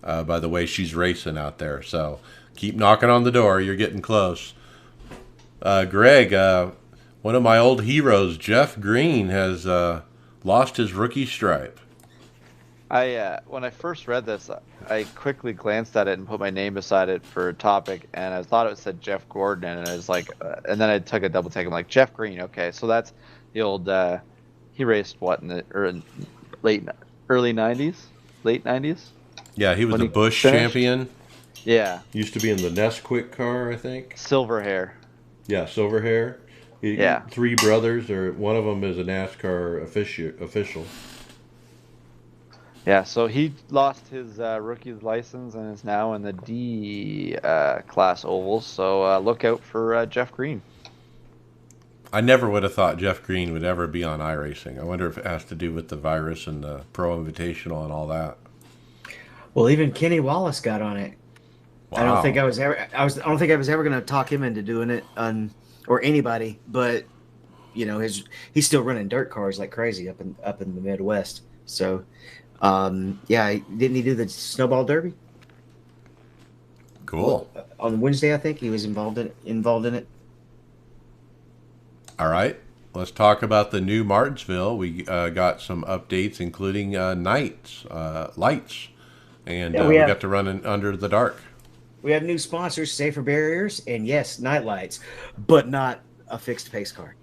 by the way she's racing out there. So keep knocking on the door. You're getting close. Greg, one of my old heroes, Jeff Green, has lost his rookie stripe. When I first read this, I quickly glanced at it and put my name beside it for a topic, and I thought it said Jeff Gordon, and I was like, and then I took a double take. I'm like, Jeff Green, okay, so that's the old. He raced what in the early '90s, late '90s. Yeah, he was a Busch champion. Yeah, used to be in the Nesquik car, I think. Silver hair. Yeah, silver hair. Yeah, 3 brothers, or one of them is a NASCAR official. Yeah, so he lost his rookie's license and is now in the D class ovals. So look out for Jeff Green. I never would have thought Jeff Green would ever be on iRacing. I wonder if it has to do with the virus and the Pro Invitational and all that. Well, even Kenny Wallace got on it. Wow. I don't think I was ever going to talk him into doing it or anybody, but you know, he's still running dirt cars like crazy up in the Midwest. So, yeah, didn't he do the Snowball Derby? Cool. Well, on Wednesday, I think he was involved in it. All right, let's talk about the new Martinsville. We got some updates, including lights, and we got to run under the dark. We have new sponsors, Safer Barriers, and yes, night lights, but not a fixed pace car.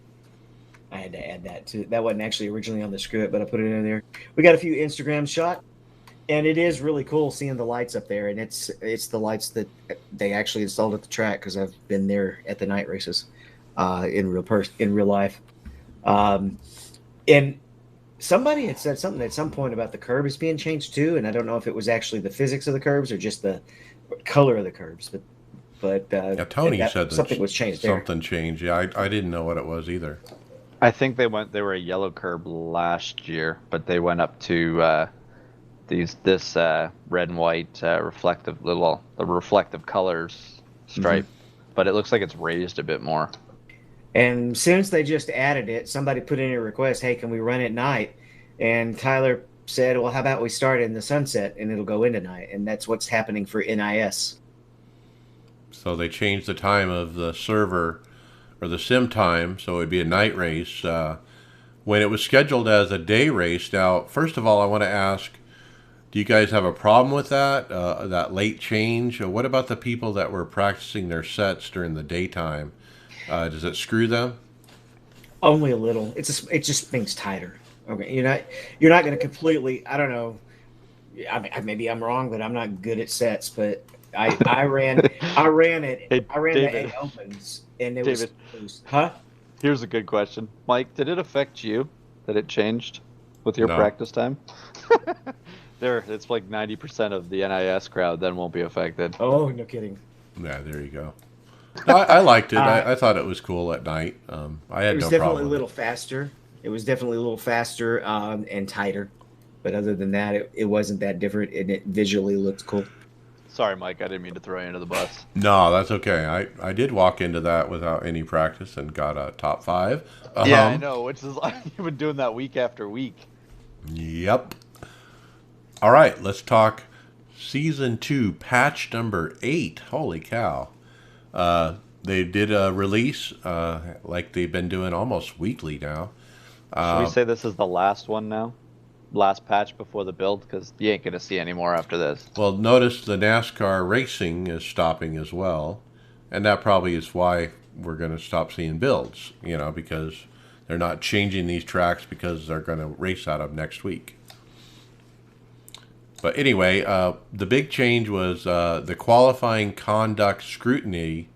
I had to add that too. That wasn't actually originally on the script, but I put it in there. We got a few Instagram shots, and it is really cool seeing the lights up there, and it's the lights that they actually installed at the track because I've been there at the night races. In real life, and somebody had said something at some point about the curbs being changed too, and I don't know if it was actually the physics of the curbs or just the color of the curbs, but yeah, Tony said that something was changed. Something changed. Yeah, I didn't know what it was either. I think they were a yellow curb last year, but they went up to this red and white reflective colors stripe, but it looks like it's raised a bit more. And since they just added it, somebody put in a request, hey, can we run at night? And Tyler said, well, how about we start in the sunset and it'll go into night? And that's what's happening for NIS. So they changed the time of the server or the sim time, so it would be a night race. When it was scheduled as a day race, now, first of all, I want to ask, do you guys have a problem with that late change? What about the people that were practicing their sets during the daytime? Does it screw them? Only a little. It just makes tighter. Okay, you're not going to completely. I don't know. Maybe I'm wrong, but I'm not good at sets. But Hey, I ran the David. A opens, and David, it was huh? here's a good question. Mike, did it affect you that it changed with your No. practice time? It's like 90% of the NIS crowd then won't be affected. Oh, no kidding. Yeah, there you go. No, I liked it. Uh, I thought it was cool at night. I it had was no definitely problem a with little it. faster. It was definitely a little faster and tighter. But other than that, it wasn't that different, and it visually looked cool. Sorry, Mike, I didn't mean to throw you under the bus. No, that's okay. I did walk into that without any practice and got a top 5. Yeah, I know, which is like you've been doing that week after week. Yep. All right, let's talk season 2, patch number 8. Holy cow! They did a release like they've been doing almost weekly now. Should we say this is the last one now? Last patch before the build? Because you ain't going to see any more after this. Well, notice the NASCAR racing is stopping as well, and that probably is why we're going to stop seeing builds. Because they're not changing these tracks because they're going to race out of next week. But anyway, the big change was the qualifying conduct scrutiny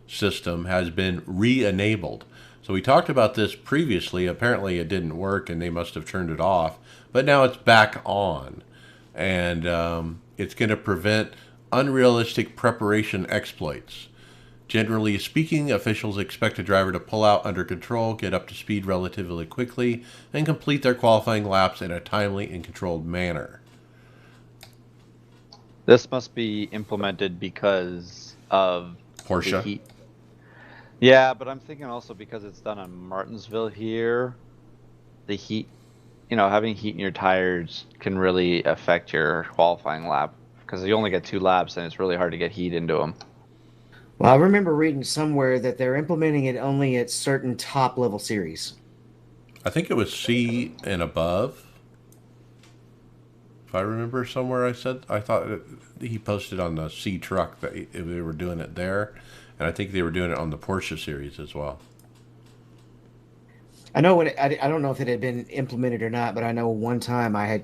system has been re-enabled. So we talked about this previously. Apparently it didn't work and they must have turned it off. But now it's back on. And it's going to prevent unrealistic preparation exploits. Generally speaking, officials expect a driver to pull out under control, get up to speed relatively quickly, and complete their qualifying laps in a timely and controlled manner. This must be implemented because of Porsche. the heat. Yeah, but I'm thinking also because it's done on Martinsville here, the heat, having heat in your tires can really affect your qualifying lap because you only get 2 laps and it's really hard to get heat into them. Well, I remember reading somewhere that they're implementing it only at certain top level series. I think it was C and above. If I remember somewhere, I thought he posted on the C truck that they were doing it there, and I think they were doing it on the Porsche series as well. I know I don't know if it had been implemented or not, but I know one time I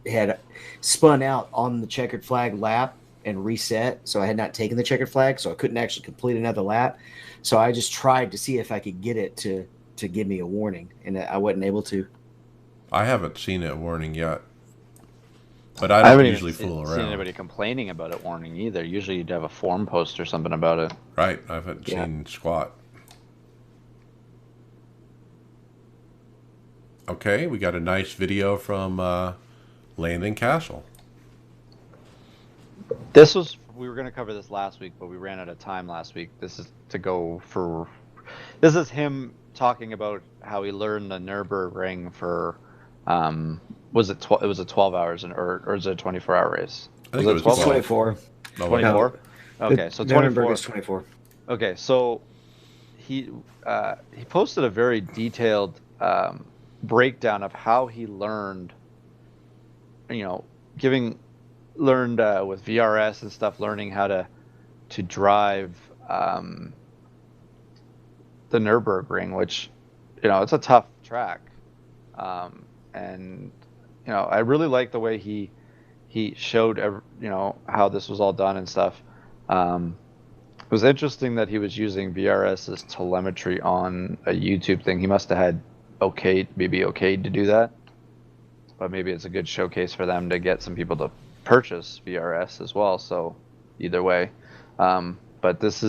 had spun out on the checkered flag lap and reset, so I had not taken the checkered flag, so I couldn't actually complete another lap. So I just tried to see if I could get it to give me a warning, and I wasn't able to. I haven't seen a warning yet, but I I don't haven't usually even fool seen around. anybody complaining about it warning either. Usually you'd have a forum post or something about it. Right, I haven't seen squat. Okay, we got a nice video from Landon Castle. We were going to cover this last week, but we ran out of time last week. This is him talking about how he learned the Nürburgring for, it was a 12 hours or is it a 24-hour race? I think it was 12. 24. 24? Okay, so 24. Nuremberg is 24. Okay, so he posted a very detailed breakdown of how he learned, learned with VRS and stuff, learning how to drive the Nürburgring, which it's a tough track, and I really like the way he showed how this was all done and stuff. It was interesting that he was using VRS's telemetry on a YouTube thing. He must have had maybe okayed to do that, but maybe it's a good showcase for them to get some people to purchase VRS as well. So either way, but this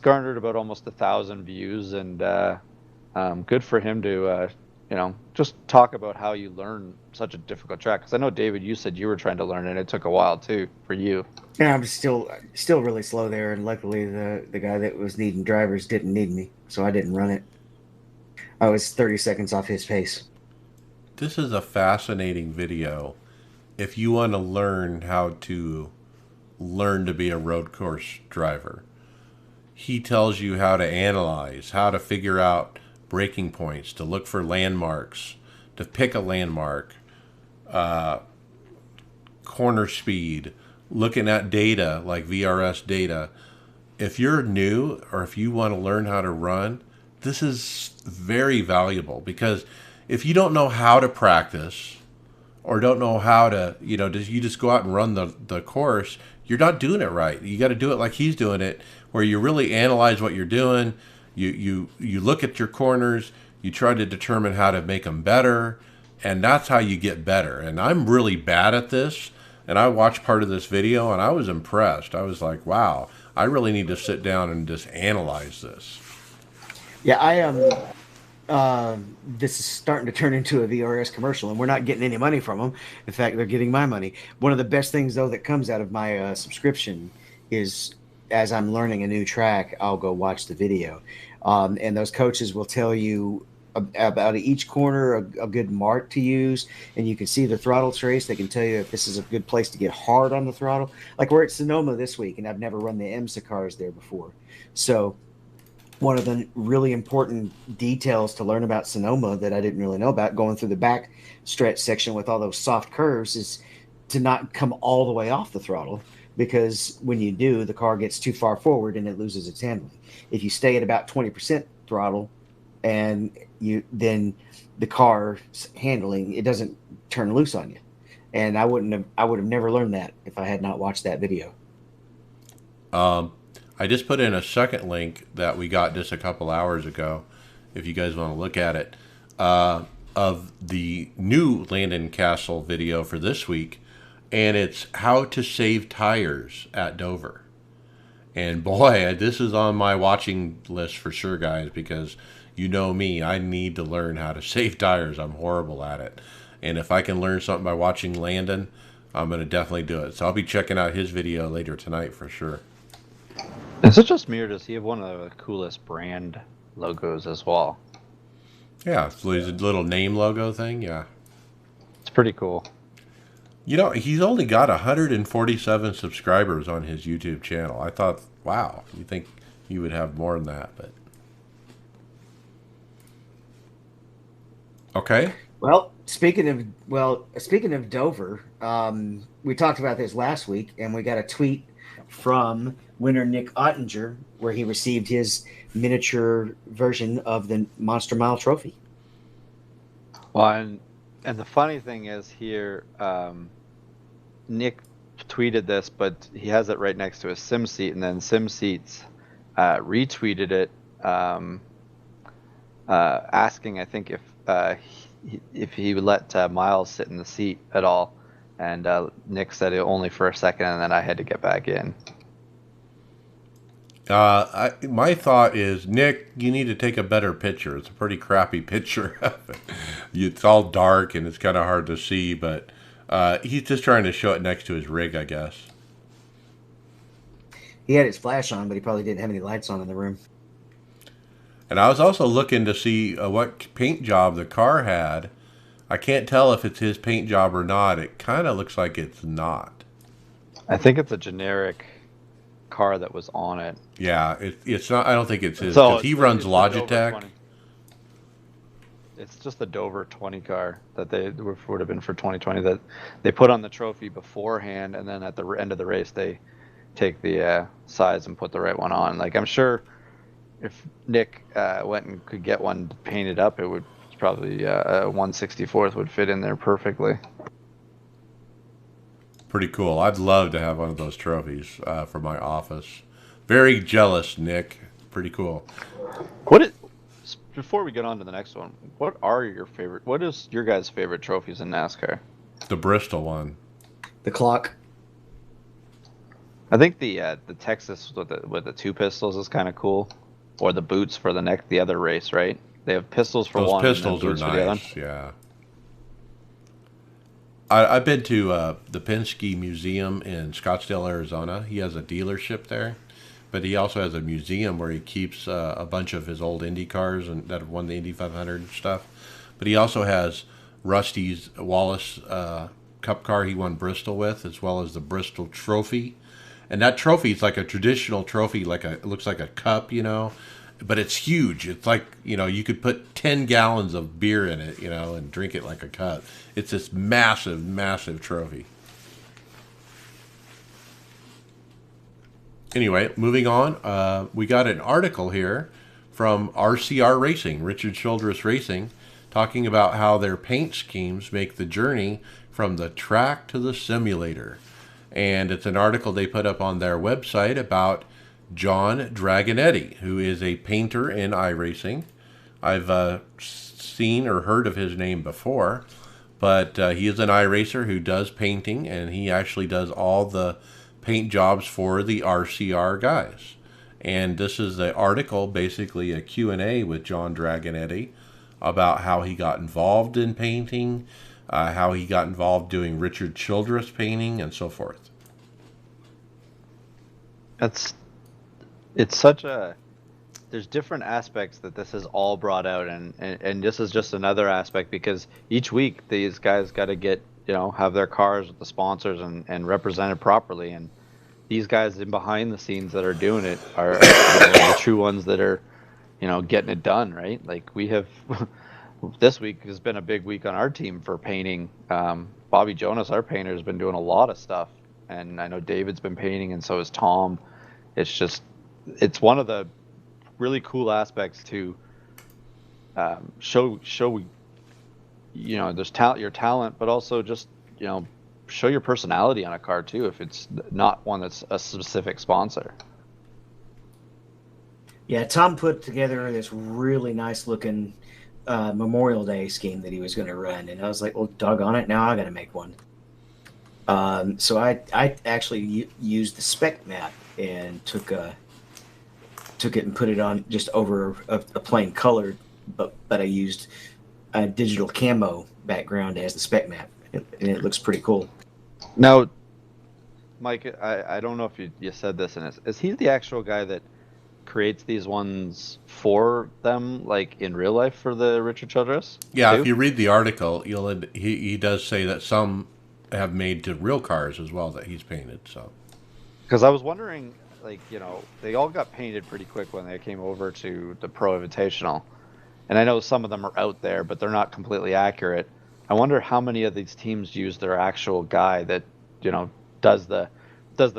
garnered about almost 1,000 views, and good for him to just talk about how you learn such a difficult track. Because I know, David, you said you were trying to learn it, and it took a while too for you. Yeah, I'm still really slow there, and luckily the guy that was needing drivers didn't need me, so I didn't run it. I was 30 seconds off his pace. This is a fascinating video if you want to learn how to learn to be a road course driver. He tells you how to analyze, how to figure out braking points, to look for landmarks, to pick a landmark, corner speed, looking at data like VRS data. if you're new or if you want to learn how to run, this is very valuable, because if you don't know how to practice or don't know how to, you just go out and run the course, you're not doing it right. You got to do it like he's doing it, where you really analyze what you're doing. You look at your corners, you try to determine how to make them better, and that's how you get better. And I'm really bad at this, and I watched part of this video, and I was impressed. I was like, wow, I really need to sit down and just analyze this. Yeah, I am. This is starting to turn into a VRS commercial, and we're not getting any money from them. In fact, they're getting my money. One of the best things, though, that comes out of my subscription is, as I'm learning a new track, I'll go watch the video. And those coaches will tell you about each corner, a good mark to use, and you can see the throttle trace. They can tell you if this is a good place to get hard on the throttle. Like we're at Sonoma this week, and I've never run the IMSA cars there before. So one of the really important details to learn about Sonoma that I didn't really know about going through the back stretch section with all those soft curves is to not come all the way off the throttle, because when you do, the car gets too far forward and it loses its handling. If you stay at about 20% throttle and then the car's handling, it doesn't turn loose on you. And I would have never learned that if I had not watched that video. I just put in a second link that we got just a couple hours ago, if you guys want to look at it, of the new Landon Castle video for this week, and it's how to save tires at Dover. And boy, this is on my watching list for sure, guys, because you know me, I need to learn how to save tires. I'm horrible at it. And if I can learn something by watching Landon, I'm going to definitely do it. So I'll be checking out his video later tonight for sure. Is it just me, or does he have one of the coolest brand logos as well? Yeah, so his little name logo thing, yeah. It's pretty cool. He's only got 147 subscribers on his YouTube channel. I thought, wow, you think he would have more than that, but... Okay. Well, speaking of Dover, we talked about this last week, and we got a tweet from winner Nick Ottinger where he received his miniature version of the Monster Mile Trophy. Well, and the funny thing is here, Nick tweeted this, but he has it right next to his SimSeat, and then SimSeats retweeted it, asking, I think, if he would let Miles sit in the seat at all, and Nick said it only for a second, and then I had to get back in. My thought is, Nick, you need to take a better picture. It's a pretty crappy picture of it. It's all dark and it's kind of hard to see, but he's just trying to show it next to his rig, I guess. He had his flash on, but he probably didn't have any lights on in the room. And I was also looking to see what paint job the car had. I can't tell if it's his paint job or not. It kind of looks like it's not. I think it's a generic car that was on it. Yeah, it's not. I don't think it's his, because he runs Logitech. It's just the Dover 20 car that they would have been for 2020 that they put on the trophy beforehand, and then at the end of the race they take the size and put the right one on. Like, I'm sure if Nick went and could get one painted up, it would probably a 1/64th would fit in there perfectly. Pretty cool. I'd love to have one of those trophies for my office. Very jealous, Nick. Pretty cool. Before we get on to the next one, what is your guys' favorite trophies in NASCAR? The Bristol one. The clock. I think the Texas with the two pistols is kind of cool, or the boots for the other race, right? They have pistols for those one. Those pistols and are boots nice. For the other. Yeah. I've been to the Penske Museum in Scottsdale, Arizona. He has a dealership there, but he also has a museum where he keeps a bunch of his old Indy cars and that have won the Indy 500 and stuff. But he also has Rusty's Wallace Cup car he won Bristol with, as well as the Bristol Trophy. And that trophy is like a traditional trophy, it looks like a cup, but it's huge. It's like, you could put 10 gallons of beer in it, and drink it like a cup. It's this massive, massive trophy. Anyway, moving on, we got an article here from RCR Racing, Richard Childress Racing, talking about how their paint schemes make the journey from the track to the simulator. And it's an article they put up on their website about John Dragonetti, who is a painter in iRacing. I've seen or heard of his name before, but he is an iRacer who does painting, and he actually does all the paint jobs for the RCR guys. And this is the article, basically a Q&A with John Dragonetti about how he got involved in painting, how he got involved doing Richard Childress painting, and so forth. It's such a, there's different aspects that this is all brought out, and this is just another aspect, because each week these guys got to get, have their cars with the sponsors and represented properly, and these guys in behind the scenes that are doing it are the true ones that are getting it done, right? Like, we have this week has been a big week on our team for painting. Bobby Jonas, our painter, has been doing a lot of stuff, and I know David's been painting, and so has Tom. It's one of the really cool aspects to show there's your talent, but also just show your personality on a car too, if it's not one that's a specific sponsor. Yeah, Tom put together this really nice looking Memorial Day scheme that he was going to run, and I was like, well, doggone it, now I got to make one. So I actually used the spec map and took it and put it on just over a plain color, but I used a digital camo background as the spec map, and it looks pretty cool. Now, Mike, I don't know if you said this, and is he the actual guy that creates these ones for them, like in real life, for the Richard Childress? Yeah, too? if you read the article, he does say that some have made to real cars as well that he's painted. So, because I was wondering, they all got painted pretty quick when they came over to the Pro Invitational, and I know some of them are out there, but they're not completely accurate. I wonder how many of these teams use their actual guy that does the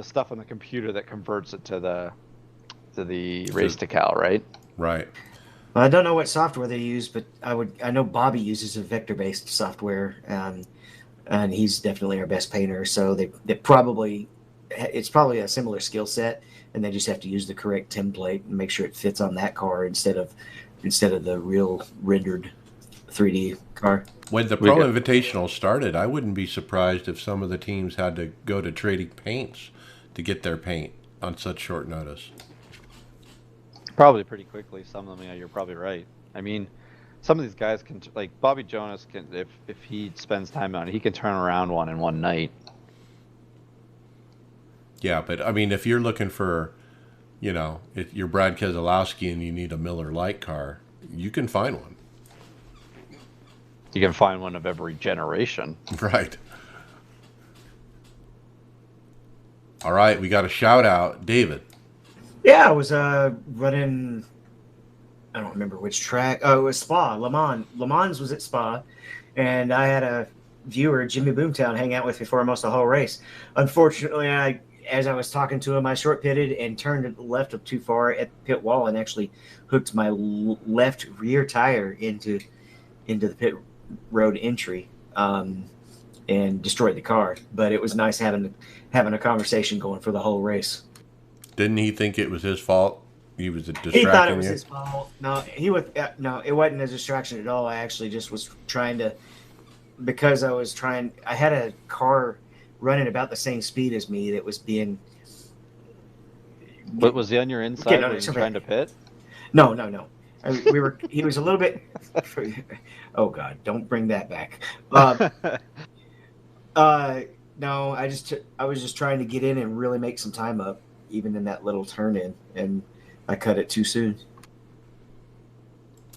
stuff on the computer that converts it to the race decal, right? Right. I don't know what software they use, but I know Bobby uses a vector-based software, and he's definitely our best painter. So it's probably a similar skill set, and they just have to use the correct template and make sure it fits on that car instead of the real rendered 3D car. When the Pro Invitational started, I wouldn't be surprised if some of the teams had to go to trading paints to get their paint on such short notice. Probably pretty quickly. Some of them, yeah, you're probably right. I mean, some of these guys can, like Bobby Jonas, can, if he spends time on it, he can turn around one in one night. Yeah, but I mean, if you're looking for, if you're Brad Keselowski and you need a Miller Lite car, you can find one. You can find one of every generation. Right. All right, we got a shout out, David. Yeah, I was running. I don't remember which track. Oh, it was Spa, Le Mans. Le Mans was at Spa, and I had a viewer, Jimmy Boomtown, hang out with me for almost the whole race. Unfortunately, as I was talking to him, I short pitted and turned left up too far at the pit wall and actually hooked my left rear tire into the pit road entry, and destroyed the car. But it was nice having a conversation going for the whole race. Didn't he think it was his fault? He was distracting He thought it was you? his fault. No, it wasn't a distraction at all. I actually just was trying to, because I had a car running about the same speed as me that was being. But was he on your inside when he was trying to pit? No. He was a little bit. Oh God! Don't bring that back. No, I was just trying to get in and really make some time up, even in that little turn in, and I cut it too soon.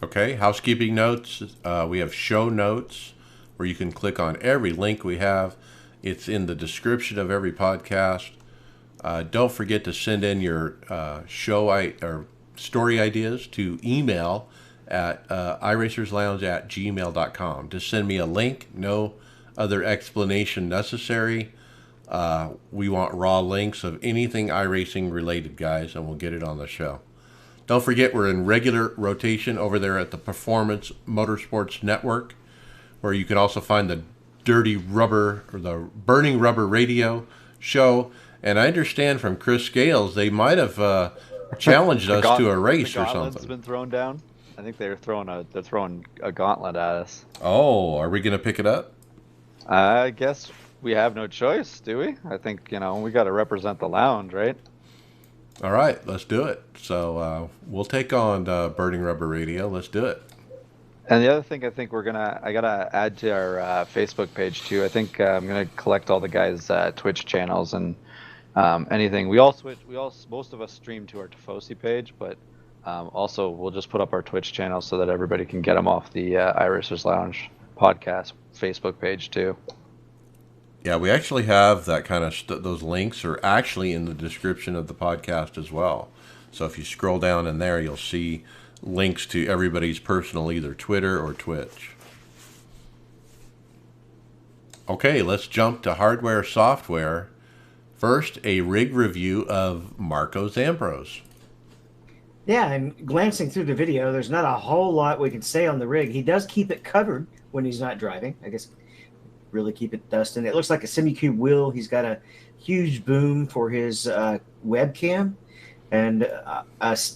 Okay, housekeeping notes. We have show notes where you can click on every link we have. It's in the description of every podcast. Don't forget to send in your or story ideas to email at iracerslounge@gmail.com. Just send me a link. No other explanation necessary. We want raw links of anything iRacing related, guys, and we'll get it on the show. Don't forget, we're in regular rotation over there at the Performance Motorsports Network, where you can also find the Dirty Rubber or the Burning Rubber Radio show. And I understand from Chris Scales they might have challenged us to a race or something. Been thrown down. I think they're throwing a gauntlet at us. Oh, are we going to pick it up? I guess we have no choice, do we? I think we got to represent the lounge, right? All right, let's do it. So we'll take on Burning Rubber Radio. Let's do it. And the other thing I think I gotta add to our Facebook page too. I think I'm gonna collect all the guys' Twitch channels and anything. Most of us stream to our Tifosi page, but also we'll just put up our Twitch channel so that everybody can get them off the iRacers Lounge podcast Facebook page too. Yeah, we actually have that kind of those links are actually in the description of the podcast as well. So if you scroll down in there, you'll see links to everybody's personal either Twitter or Twitch. Okay, let's jump to hardware software. First, a rig review of Marco Zambros. Yeah, and glancing through the video, there's not a whole lot we can say on the rig. He does keep it covered when he's not driving. I guess really keep it dusting. It looks like a semi-cube wheel. He's got a huge boom for his webcam. And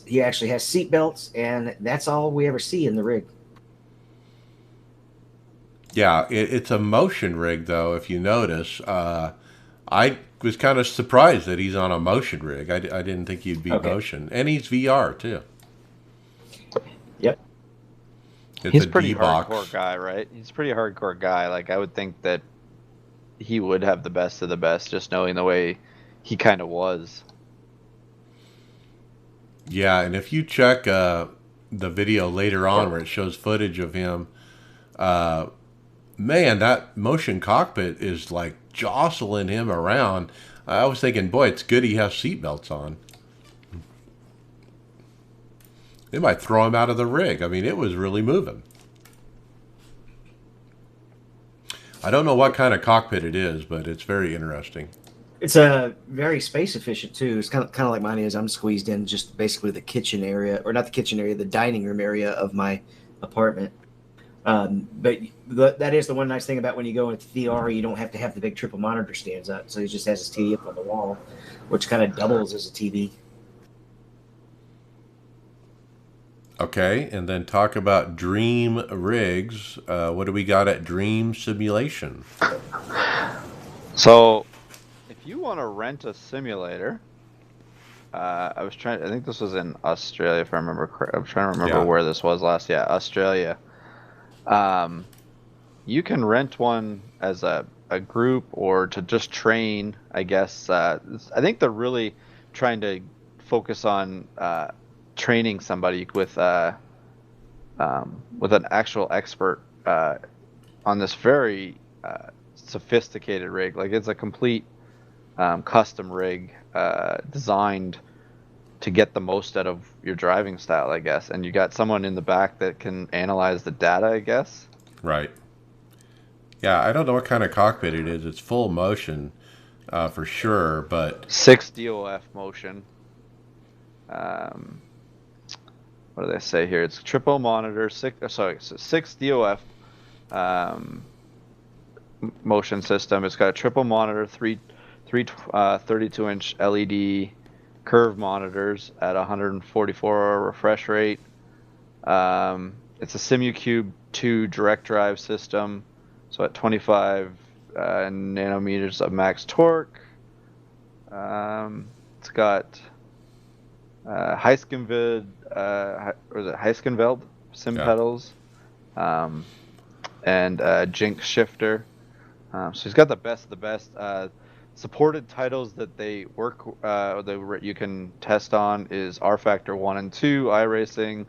he actually has seat belts, and that's all we ever see in the rig. Yeah, it's a motion rig, though, if you notice. I was kind of surprised that he's on a motion rig. I didn't think he'd be motion. And he's VR, too. Yep. He's a pretty hardcore guy, right? He's a pretty hardcore guy. Like, I would think that he would have the best of the best, just knowing the way he kind of was. Yeah, and if you check the video later on where it shows footage of him, man, that motion cockpit is like jostling him around. I was thinking, boy, it's good he has seatbelts on. They might throw him out of the rig. I mean, it was really moving. I don't know what kind of cockpit it is, but it's very interesting. It's a very space efficient too. It's kind of like mine is. I'm squeezed in just basically the kitchen area, or not the kitchen area, the dining room area of my apartment. But that is the one nice thing about when you go into VR, you don't have to have the big triple monitor stands up. So he just has his TV up on the wall, which kind of doubles as a TV. Okay, and then talk about Dream Rigs. What do we got at Dream Simulation? So, if you want to rent a simulator, I think this was in Australia, if I remember correct. I'm trying to remember where this was last. Yeah, Australia. You can rent one as a group or to just train, I guess. I think they're really trying to focus on training somebody with an actual expert on this very sophisticated rig. Like, it's a complete custom rig designed to get the most out of your driving style, I guess. And you got someone in the back that can analyze the data, I guess. Right. Yeah, I don't know what kind of cockpit it is. It's full motion for sure, but 6 DOF motion. What do they say here? It's triple monitor, 6 DOF motion system. It's got a triple monitor, three 32-inch LED curve monitors at 144 refresh rate. It's a SimuCube 2 direct drive system, so at 25 nanometers of max torque. It's got Heiskenveld sim pedals, and Jinx shifter. So he's got the best of the best. Supported titles that they work you can test on is R Factor 1 and 2, iRacing,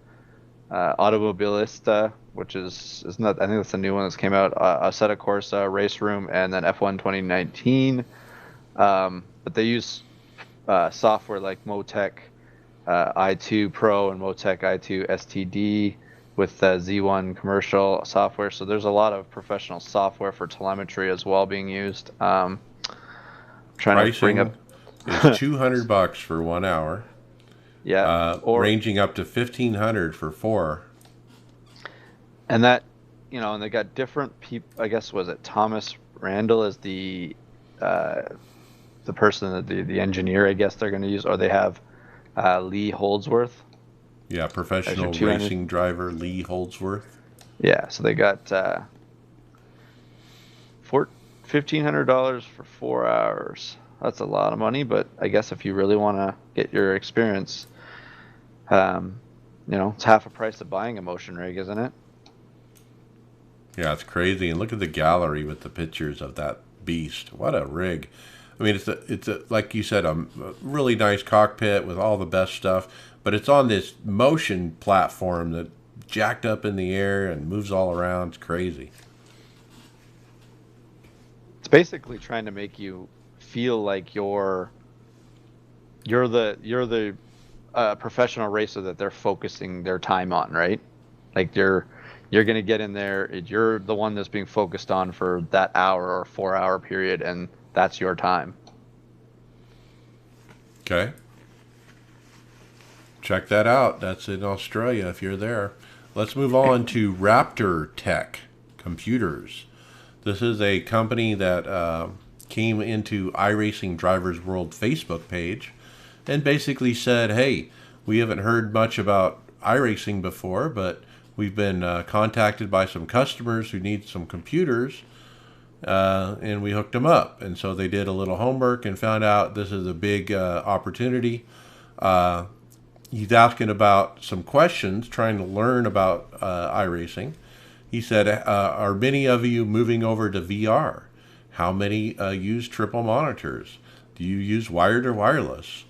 Automobilista, which is not, I think that's a new one that's came out, Assetto Corsa, Race Room, and then F1 2019. But they use software like Motec i2 Pro and Motec i2 STD with Z1 commercial software. So there's a lot of professional software for telemetry as well being used. trying to bring up. Pricing is $200 for 1 hour. Yeah, or ranging up to $1,500 for 4. and that, and they got different people. I guess was it Thomas Randall is the person, the engineer, I guess they're going to use, or they have Lee Holdsworth. Yeah, professional racing driver Lee Holdsworth. Yeah, so they got $1,500 for 4 hours. That's a lot of money, but I guess if you really want to get your experience, it's half a price of buying a motion rig, isn't it? Yeah, it's crazy. And look at the gallery with the pictures of that beast. What a rig! I mean, it's a like you said, a really nice cockpit with all the best stuff, but it's on this motion platform that jacked up in the air and moves all around. It's crazy. It's basically trying to make you feel like you're the professional racer that they're focusing their time on, right? Like you're going to get in there, you're the one that's being focused on for that hour or 4 hour period, and that's your time. Okay. Check that out. That's in Australia if you're there. Let's move on to Raptor Tech Computers. This is a company that came into iRacing Drivers World Facebook page and basically said, hey, we haven't heard much about iRacing before, but we've been contacted by some customers who need some computers, and we hooked them up. And so they did a little homework and found out this is a big opportunity. He's asking about some questions, trying to learn about iRacing. He said, are many of you moving over to VR? How many use triple monitors? Do you use wired or wireless?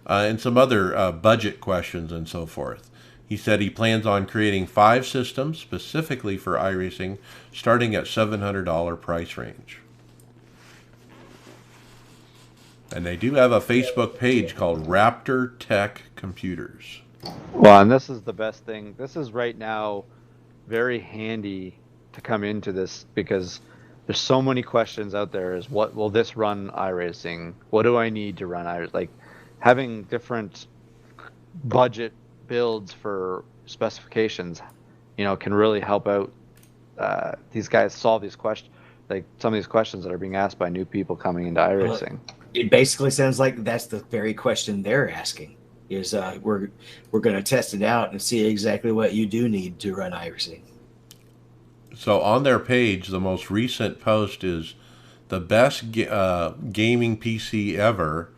And some other budget questions and so forth. He said he plans on creating 5 systems specifically for iRacing, starting at $700 price range. And they do have a Facebook page called Raptor Tech Computers. Well, and this is the best thing. This is right now very handy to come into this because there's so many questions out there. Is what will this run iRacing? What do I need to run iRacing? Like having different budget builds for specifications, can really help out these guys solve these questions. Like some of these questions that are being asked by new people coming into iRacing. It basically sounds like that's the very question they're asking. Is we're going to test it out and see exactly what you do need to run iRacing. So on their page, the most recent post is the best gaming PC ever,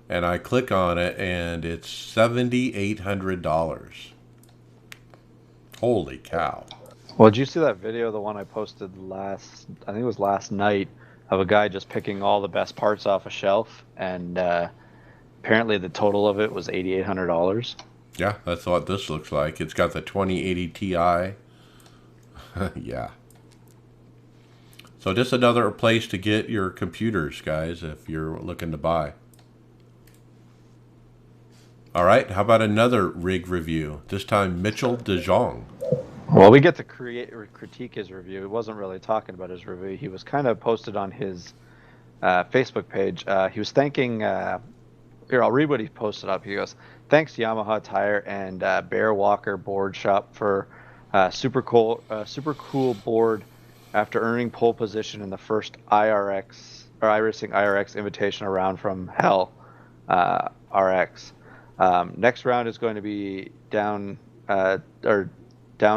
and I click on it, and it's $7,800. Holy cow! Well, did you see that video, the one I posted I think it was last night, of a guy just picking all the best parts off a shelf, and apparently the total of it was $8,800. Yeah, that's what this looks like. It's got the 2080 Ti. Yeah. So just another place to get your computers, guys, if you're looking to buy. All right, how about another rig review? This time Mitchell DeJong. Well, we get to critique his review. He wasn't really talking about his review. He was kind of posted on his Facebook page. He was thanking... here, I'll read what he posted up. He goes, thanks Yamaha Tire and Bear Walker Board Shop for super cool board after earning pole position in the first iRacing IRX invitation round from Hell RX. Next round is going to be down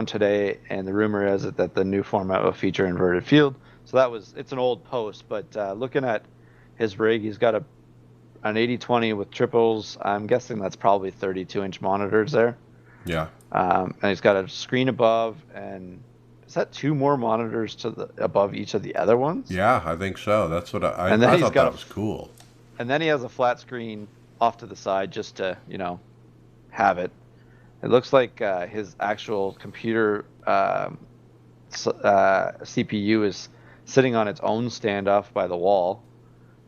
today, and the rumor is that the new format will feature inverted field. So it's an old post, but looking at his rig, he's got an 80/20 with triples. I'm guessing that's probably 32-inch monitors there. Yeah. And he's got a screen above, and is that 2 more monitors above each of the other ones? Yeah, I think so. That's what I thought that was cool. And then he has a flat screen off to the side just to, have it. It looks like his actual computer CPU is sitting on its own standoff by the wall.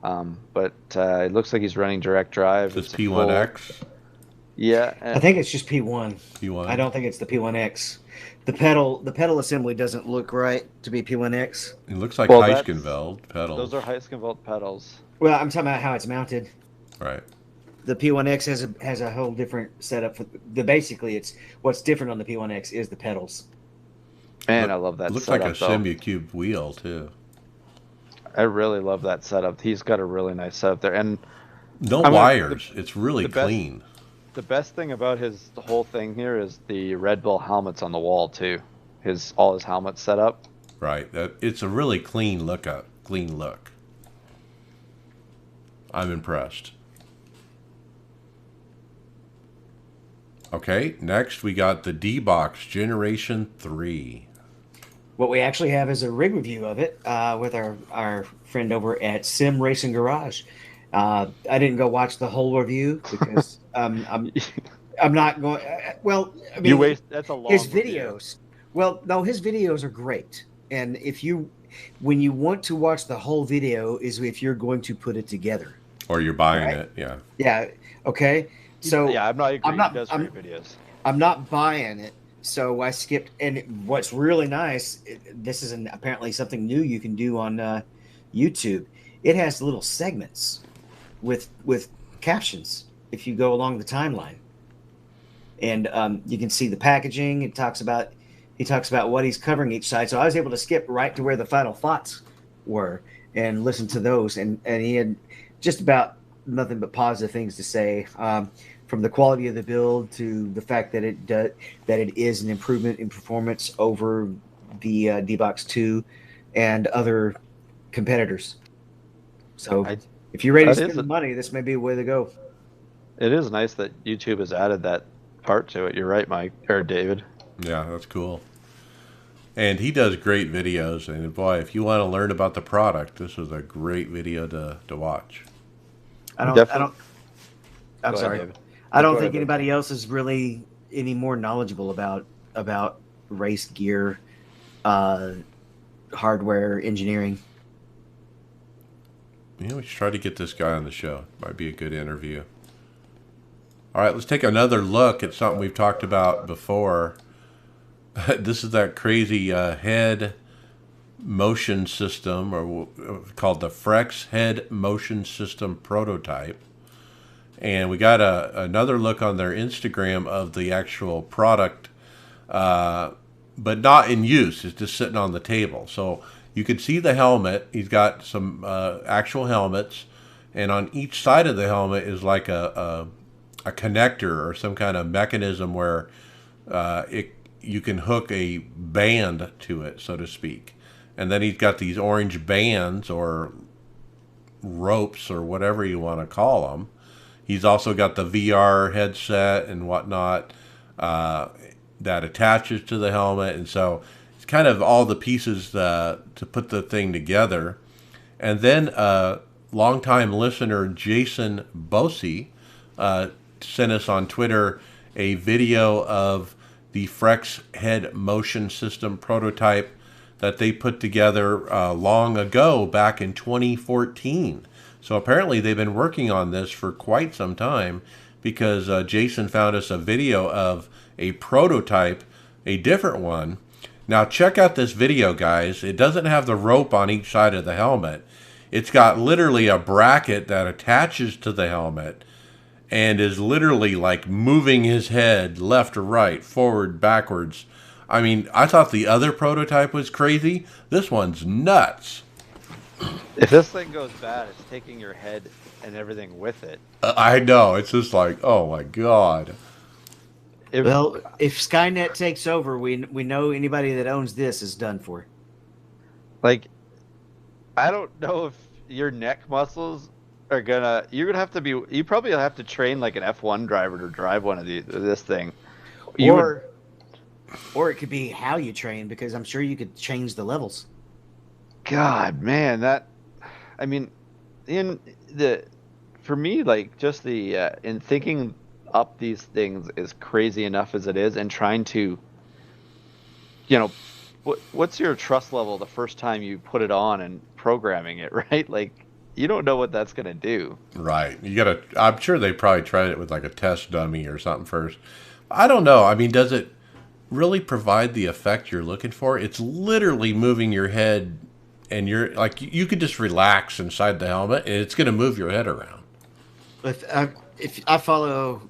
But it looks like he's running direct drive. This P1X? Yeah, I think it's just P1. P1. I don't think it's the P1X. The pedal assembly doesn't look right to be P1X. It looks like well, Heiskenfeld pedals. those are Heiskenwald pedals. Well, I'm talking about how it's mounted. Right. The P1X has a whole different setup for the. Basically, it's what's different on the P1X is the pedals. Man, I love that Looks like a setup, though. Simucube wheel too. I really love that setup. He's got a really nice setup there, and No I mean, wires. It's really the best- clean. the best thing about his whole thing here is the Red Bull helmets on the wall too. All his helmets set up. Right. It's a really clean look. Clean look. I'm impressed. Okay, next we got the D-Box Generation 3. What we actually have is a rig review of it with our friend over at Sim Racing Garage. I didn't go watch the whole review because I'm not going. Well, I mean, You waste. That's a long. his review. videos. Well, no, his videos are great, and when you want to watch the whole video, is if you're going to put it together. Or you're buying Right. it, yeah. Yeah. Okay. So Yeah, I'm not agree. I'm not- He does I'm- great videos. I'm not buying it, so I skipped. And what's really nice, this is apparently something new you can do on YouTube. It has little segments with captions if you go along the timeline, and you can see the packaging. He talks about what he's covering each side. So I was able to skip right to where the final thoughts were and listen to those, and he had just about nothing but positive things to say. From the quality of the build to the fact that it is an improvement in performance over the D-Box 2 and other competitors. So if you're ready to spend the money, this may be a way to go. It is nice that YouTube has added that part to it. You're right, Mike or David. Yeah, that's cool. And he does great videos, and boy, if you want to learn about the product, this is a great video to watch. I'm Go sorry. ahead, David. I don't Go think ahead, anybody else is really any more knowledgeable about race gear, hardware, engineering. Yeah, we should try to get this guy on the show. Might be a good interview. All right, let's take another look at something we've talked about before. This is that crazy head motion system, or called the Frex Head Motion System prototype. And we got another look on their Instagram of the actual product, but not in use. It's just sitting on the table. So you can see the helmet. He's got some actual helmets, and on each side of the helmet is like a connector or some kind of mechanism where you can hook a band to it, so to speak. And then he's got these orange bands or ropes or whatever you want to call them. He's also got the VR headset and whatnot that attaches to the helmet. And so it's kind of all the pieces to put the thing together. And then longtime listener Jason Bosey sent us on Twitter a video of the Frex Head Motion System prototype that they put together long ago, back in 2014. So apparently they've been working on this for quite some time, because Jason found us a video of a prototype, a different one. Now check out this video, guys. It doesn't have the rope on each side of the helmet. It's got literally a bracket that attaches to the helmet and is literally like moving his head left or right, forward, backwards. I mean, I thought the other prototype was crazy. This one's nuts. If this thing goes bad, it's taking your head and everything with it. I know. It's just like, oh my God. Well, if Skynet takes over, we know anybody that owns this is done for. Like, I don't know if your neck muscles are gonna. You're gonna have to be. You probably have to train like an F1 driver to drive one of this thing. Or it could be how you train, because I'm sure you could change the levels. God, man, I mean, for me, like, just in thinking up these things is crazy enough as it is, and trying to, what's your trust level the first time you put it on and programming it, right? Like, you don't know what that's gonna do. Right. I'm sure they probably tried it with like a test dummy or something first. I don't know. I mean, does it really provide the effect you're looking for? It's literally moving your head, and you're like, you could just relax inside the helmet and it's going to move your head around. If I follow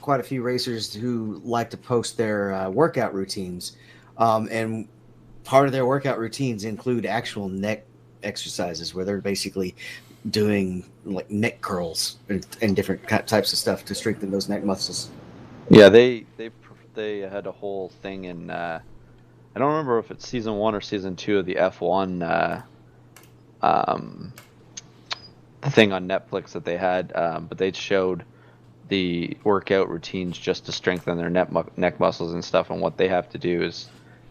quite a few racers who like to post their workout routines, and part of their workout routines include actual neck exercises where they're basically doing like neck curls and different types of stuff to strengthen those neck muscles. Yeah, they had a whole thing in I don't remember if it's season 1 or season 2 of the F1 thing on Netflix that they had, but they showed the workout routines just to strengthen their neck muscles and stuff, and what they have to do is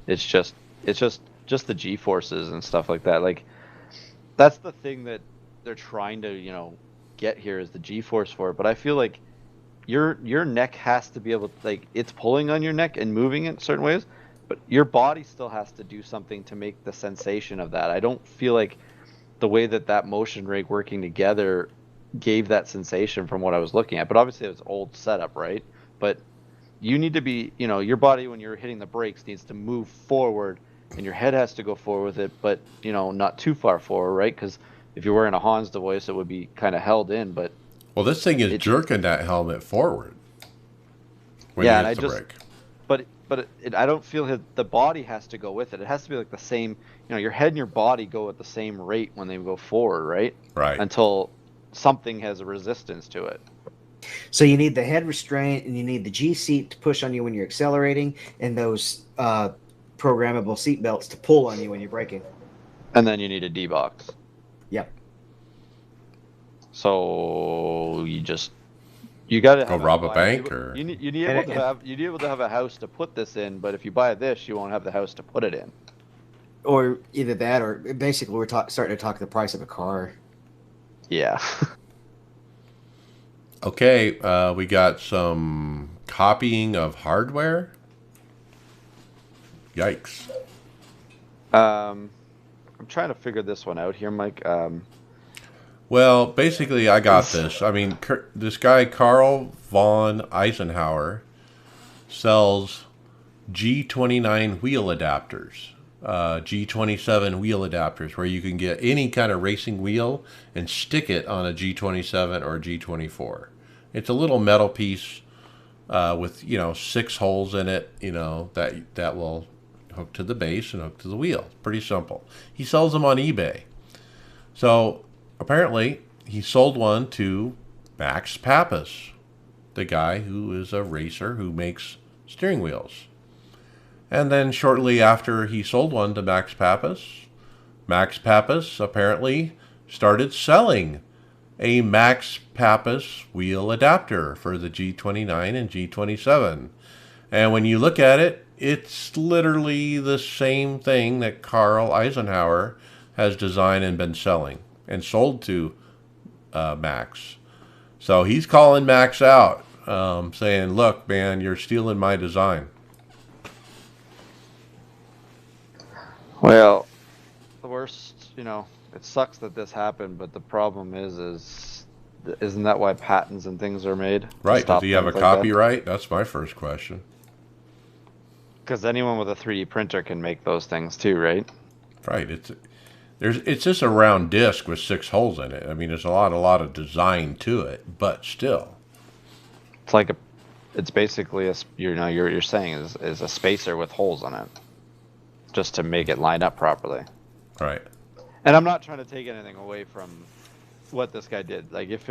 it's just the G forces and stuff like that. Like that's the thing that they're trying to get here is the G force for it. But I feel like your neck has to be able to, like, it's pulling on your neck and moving it certain ways, but your body still has to do something to make the sensation of that. I don't feel like the way that motion rig working together gave that sensation from what I was looking at. But obviously it was old setup, right? But you need to be, your body when you're hitting the brakes needs to move forward, and your head has to go forward with it, but not too far forward, right? Because if you're wearing a Hans device, it would be kind of held in. But well, this thing is jerking that helmet forward when yeah, you hit the brake. But I don't feel the body has to go with it. It has to be like the same. Your head and your body go at the same rate when they go forward, right? Right. Until something has a resistance to it. So you need the head restraint, and you need the G seat to push on you when you're accelerating, and those programmable seat belts to pull on you when you're braking. And then you need a D box. Yep. So you got to go rob a bank, or you need able to have a house to put this in. But if you buy this, you won't have the house to put it in. Or either that, or basically we're starting to talk the price of a car. Yeah. Okay, we got some copying of hardware. Yikes. I'm trying to figure this one out here, Mike. Well, basically, I got this. I mean, this guy, Carl von Eisenhower, sells G29 wheel adapters, G27 wheel adapters, where you can get any kind of racing wheel and stick it on a G27 or G24. It's a little metal piece with 6 holes in it, that will hook to the base and hook to the wheel. Pretty simple. He sells them on eBay. So apparently he sold one to Max Pappas, the guy who is a racer who makes steering wheels. And then shortly after he sold one to Max Pappas apparently started selling a Max Pappas wheel adapter for the G29 and G27. And when you look at it, it's literally the same thing that Carl Eisenhower has designed and been selling and sold to Max. So he's calling Max out, saying, look, man, you're stealing my design. Well, the worst, it sucks that this happened, but the problem is isn't that why patents and things are made? Right. Does he have a copyright? That's my first question. Because anyone with a 3D printer can make those things too, right? Right. It's just a round disc with 6 holes in it. I mean, there's a lot of design to it, but still, it's basically you're saying is a spacer with holes in it, just to make it line up properly. Right. And I'm not trying to take anything away from what this guy did. Like if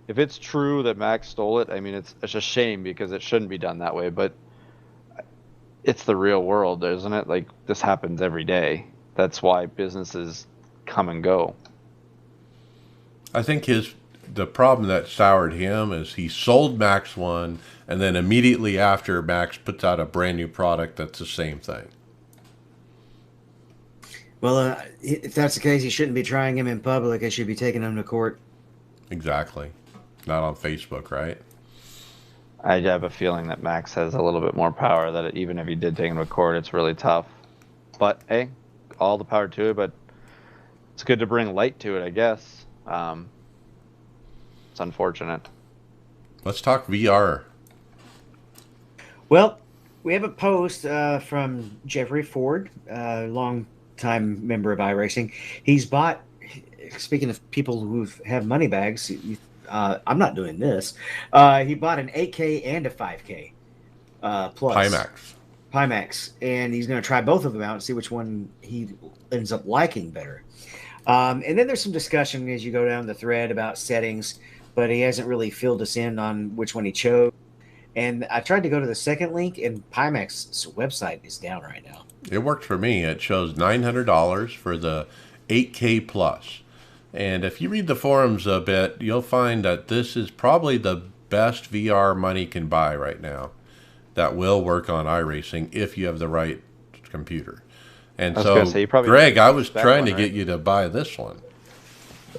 it's true that Max stole it, I mean it's a shame because it shouldn't be done that way. But it's the real world, isn't it? Like this happens every day. That's why businesses come and go. I think the problem that soured him is he sold Max one, and then immediately after, Max puts out a brand new product that's the same thing. Well, if that's the case, he shouldn't be trying him in public. He should be taking him to court. Exactly. Not on Facebook, right? I have a feeling that Max has a little bit more power, that even if he did take him to court, it's really tough. But hey, all the power to it. But it's good to bring light to it, I guess. It's unfortunate. Let's talk VR. Well, we have a post from Jeffrey Ford, a long-time member of iRacing. He's bought. Speaking of people who have money bags, I'm not doing this. He bought an 8K and a 5K plus Pimax, and he's going to try both of them out and see which one he ends up liking better. And then there's some discussion as you go down the thread about settings, but he hasn't really filled us in on which one he chose. And I tried to go to the second link, and Pimax's website is down right now. It worked for me. It shows $900 for the 8K plus. And if you read the forums a bit, you'll find that this is probably the best VR money can buy right now that will work on iRacing if you have the right computer. And so, Greg, I was trying to get you to buy this one.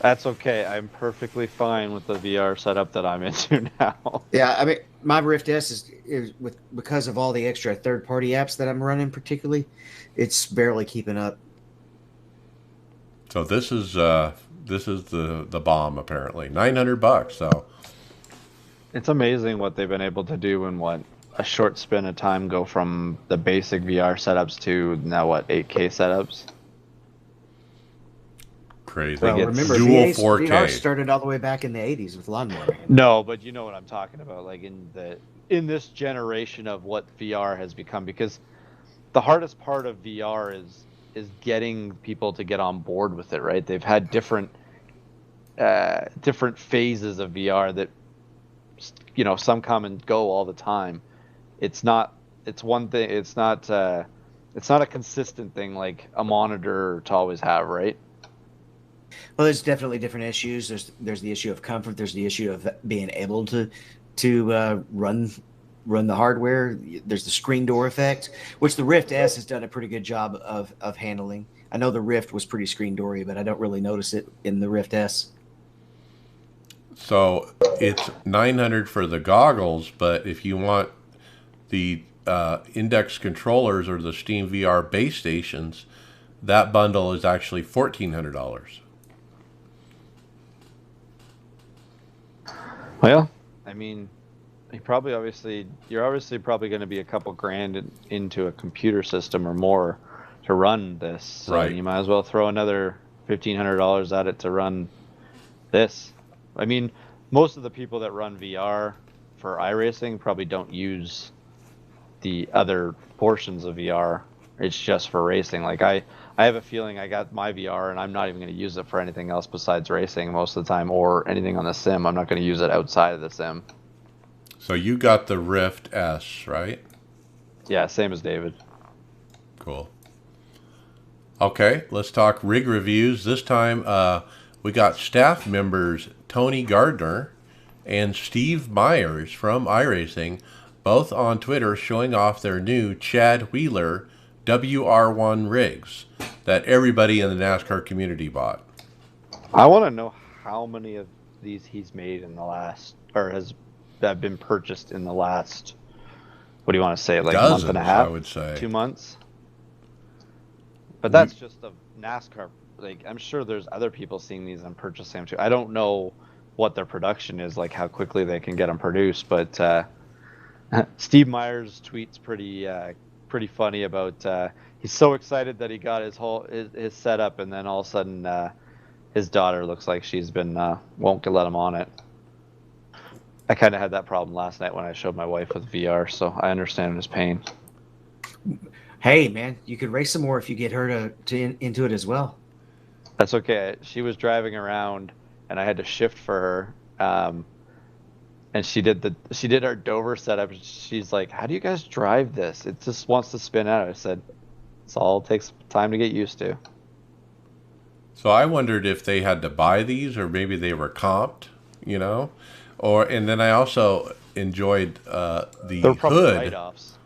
That's okay. I'm perfectly fine with the VR setup that I'm into now. Yeah, I mean, my Rift S is because of all the extra third-party apps that I'm running, particularly, it's barely keeping up. So this is the bomb apparently. $900. So it's amazing what they've been able to do in a short span of time, go from the basic VR setups to now 8K setups. Crazy. Well, remember, dual 4K. VR started all the way back in the 80s with Lawnmower Man. No, but you know what I'm talking about, like in this generation of what VR has become, because the hardest part of VR is getting people to get on board with it, right? They've had different phases of VR that, you know, some come and go all the time. It's not a consistent thing like a monitor to always have, right? Well, there's definitely different issues. There's the issue of comfort. There's the issue of being able to run the hardware. There's the screen door effect, which the Rift S has done a pretty good job of handling. I know the Rift was pretty screen doory, but I don't really notice it in the Rift S. So it's $900 for the goggles, but if you want the Index controllers or the Steam VR base stations, that bundle is actually $1,400. Well, I mean, you're obviously probably going to be a couple grand into a computer system or more to run this. So right. You might as well throw another $1,500 at it to run this. I mean, most of the people that run VR for iRacing probably don't use the other portions of VR. It's just for racing. Like I have a feeling I got my VR and I'm not even going to use it for anything else besides racing most of the time, or anything on the sim. I'm not going to use it outside of the sim. So you got the Rift S, right? Yeah, same as David. Cool. Okay, let's talk rig reviews. This time we got staff members Tony Gardner and Steve Myers from iRacing, both on Twitter showing off their new Chad Wheeler WR1 rigs that everybody in the NASCAR community bought. I want to know how many of these he's made in the last, or have been purchased in the last, what do you want to say, like Dozens, month and a half? I would say 2 months. But that's just a NASCAR. Like, I'm sure there's other people seeing these and purchasing them too. I don't know what their production is, like how quickly they can get them produced, but Steve Myers tweets pretty funny about he's so excited that he got his setup, and then all of a sudden his daughter looks like she's been won't let him on it. I kind of had that problem last night when I showed my wife with VR, so I understand his pain. Hey man, you could race some more if you get her into it as well. That's okay. She was driving around and I had to shift for her, and she did our Dover setup. She's like, "How do you guys drive this? It just wants to spin out." I said, "It's all takes time to get used to." So I wondered if they had to buy these or maybe they were comped, you know, and then I also enjoyed They're probably hood. write-offs.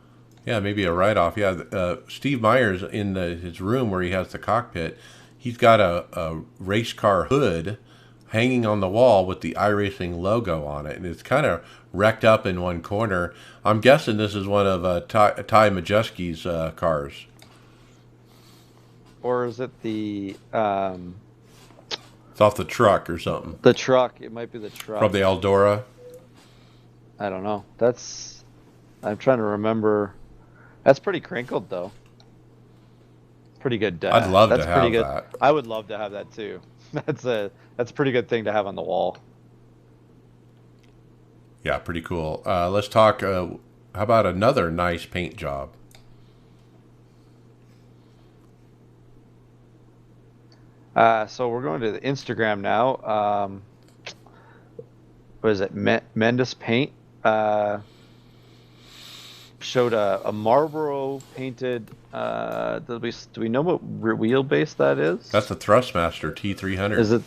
Yeah, maybe a write-off. Yeah, Steve Myers in his room where he has the cockpit, he's got a race car hood hanging on the wall with the iRacing logo on it, and it's kind of wrecked up in one corner. I'm guessing this is one of Ty Majeski's cars. Or is it the It's off the truck or something. The truck. It might be the truck. From the Eldora. I don't know. I'm trying to remember. That's pretty crinkled though. Pretty good. I'd love to that's have pretty good. that. I would love to have that too. That's a pretty good thing to have on the wall. Yeah, pretty cool. Let's talk. How about another nice paint job? So we're going to the Instagram now. What is it? Mendes Paint showed a Marlboro painted. Do we know what wheelbase that is? That's the Thrustmaster T300. Is it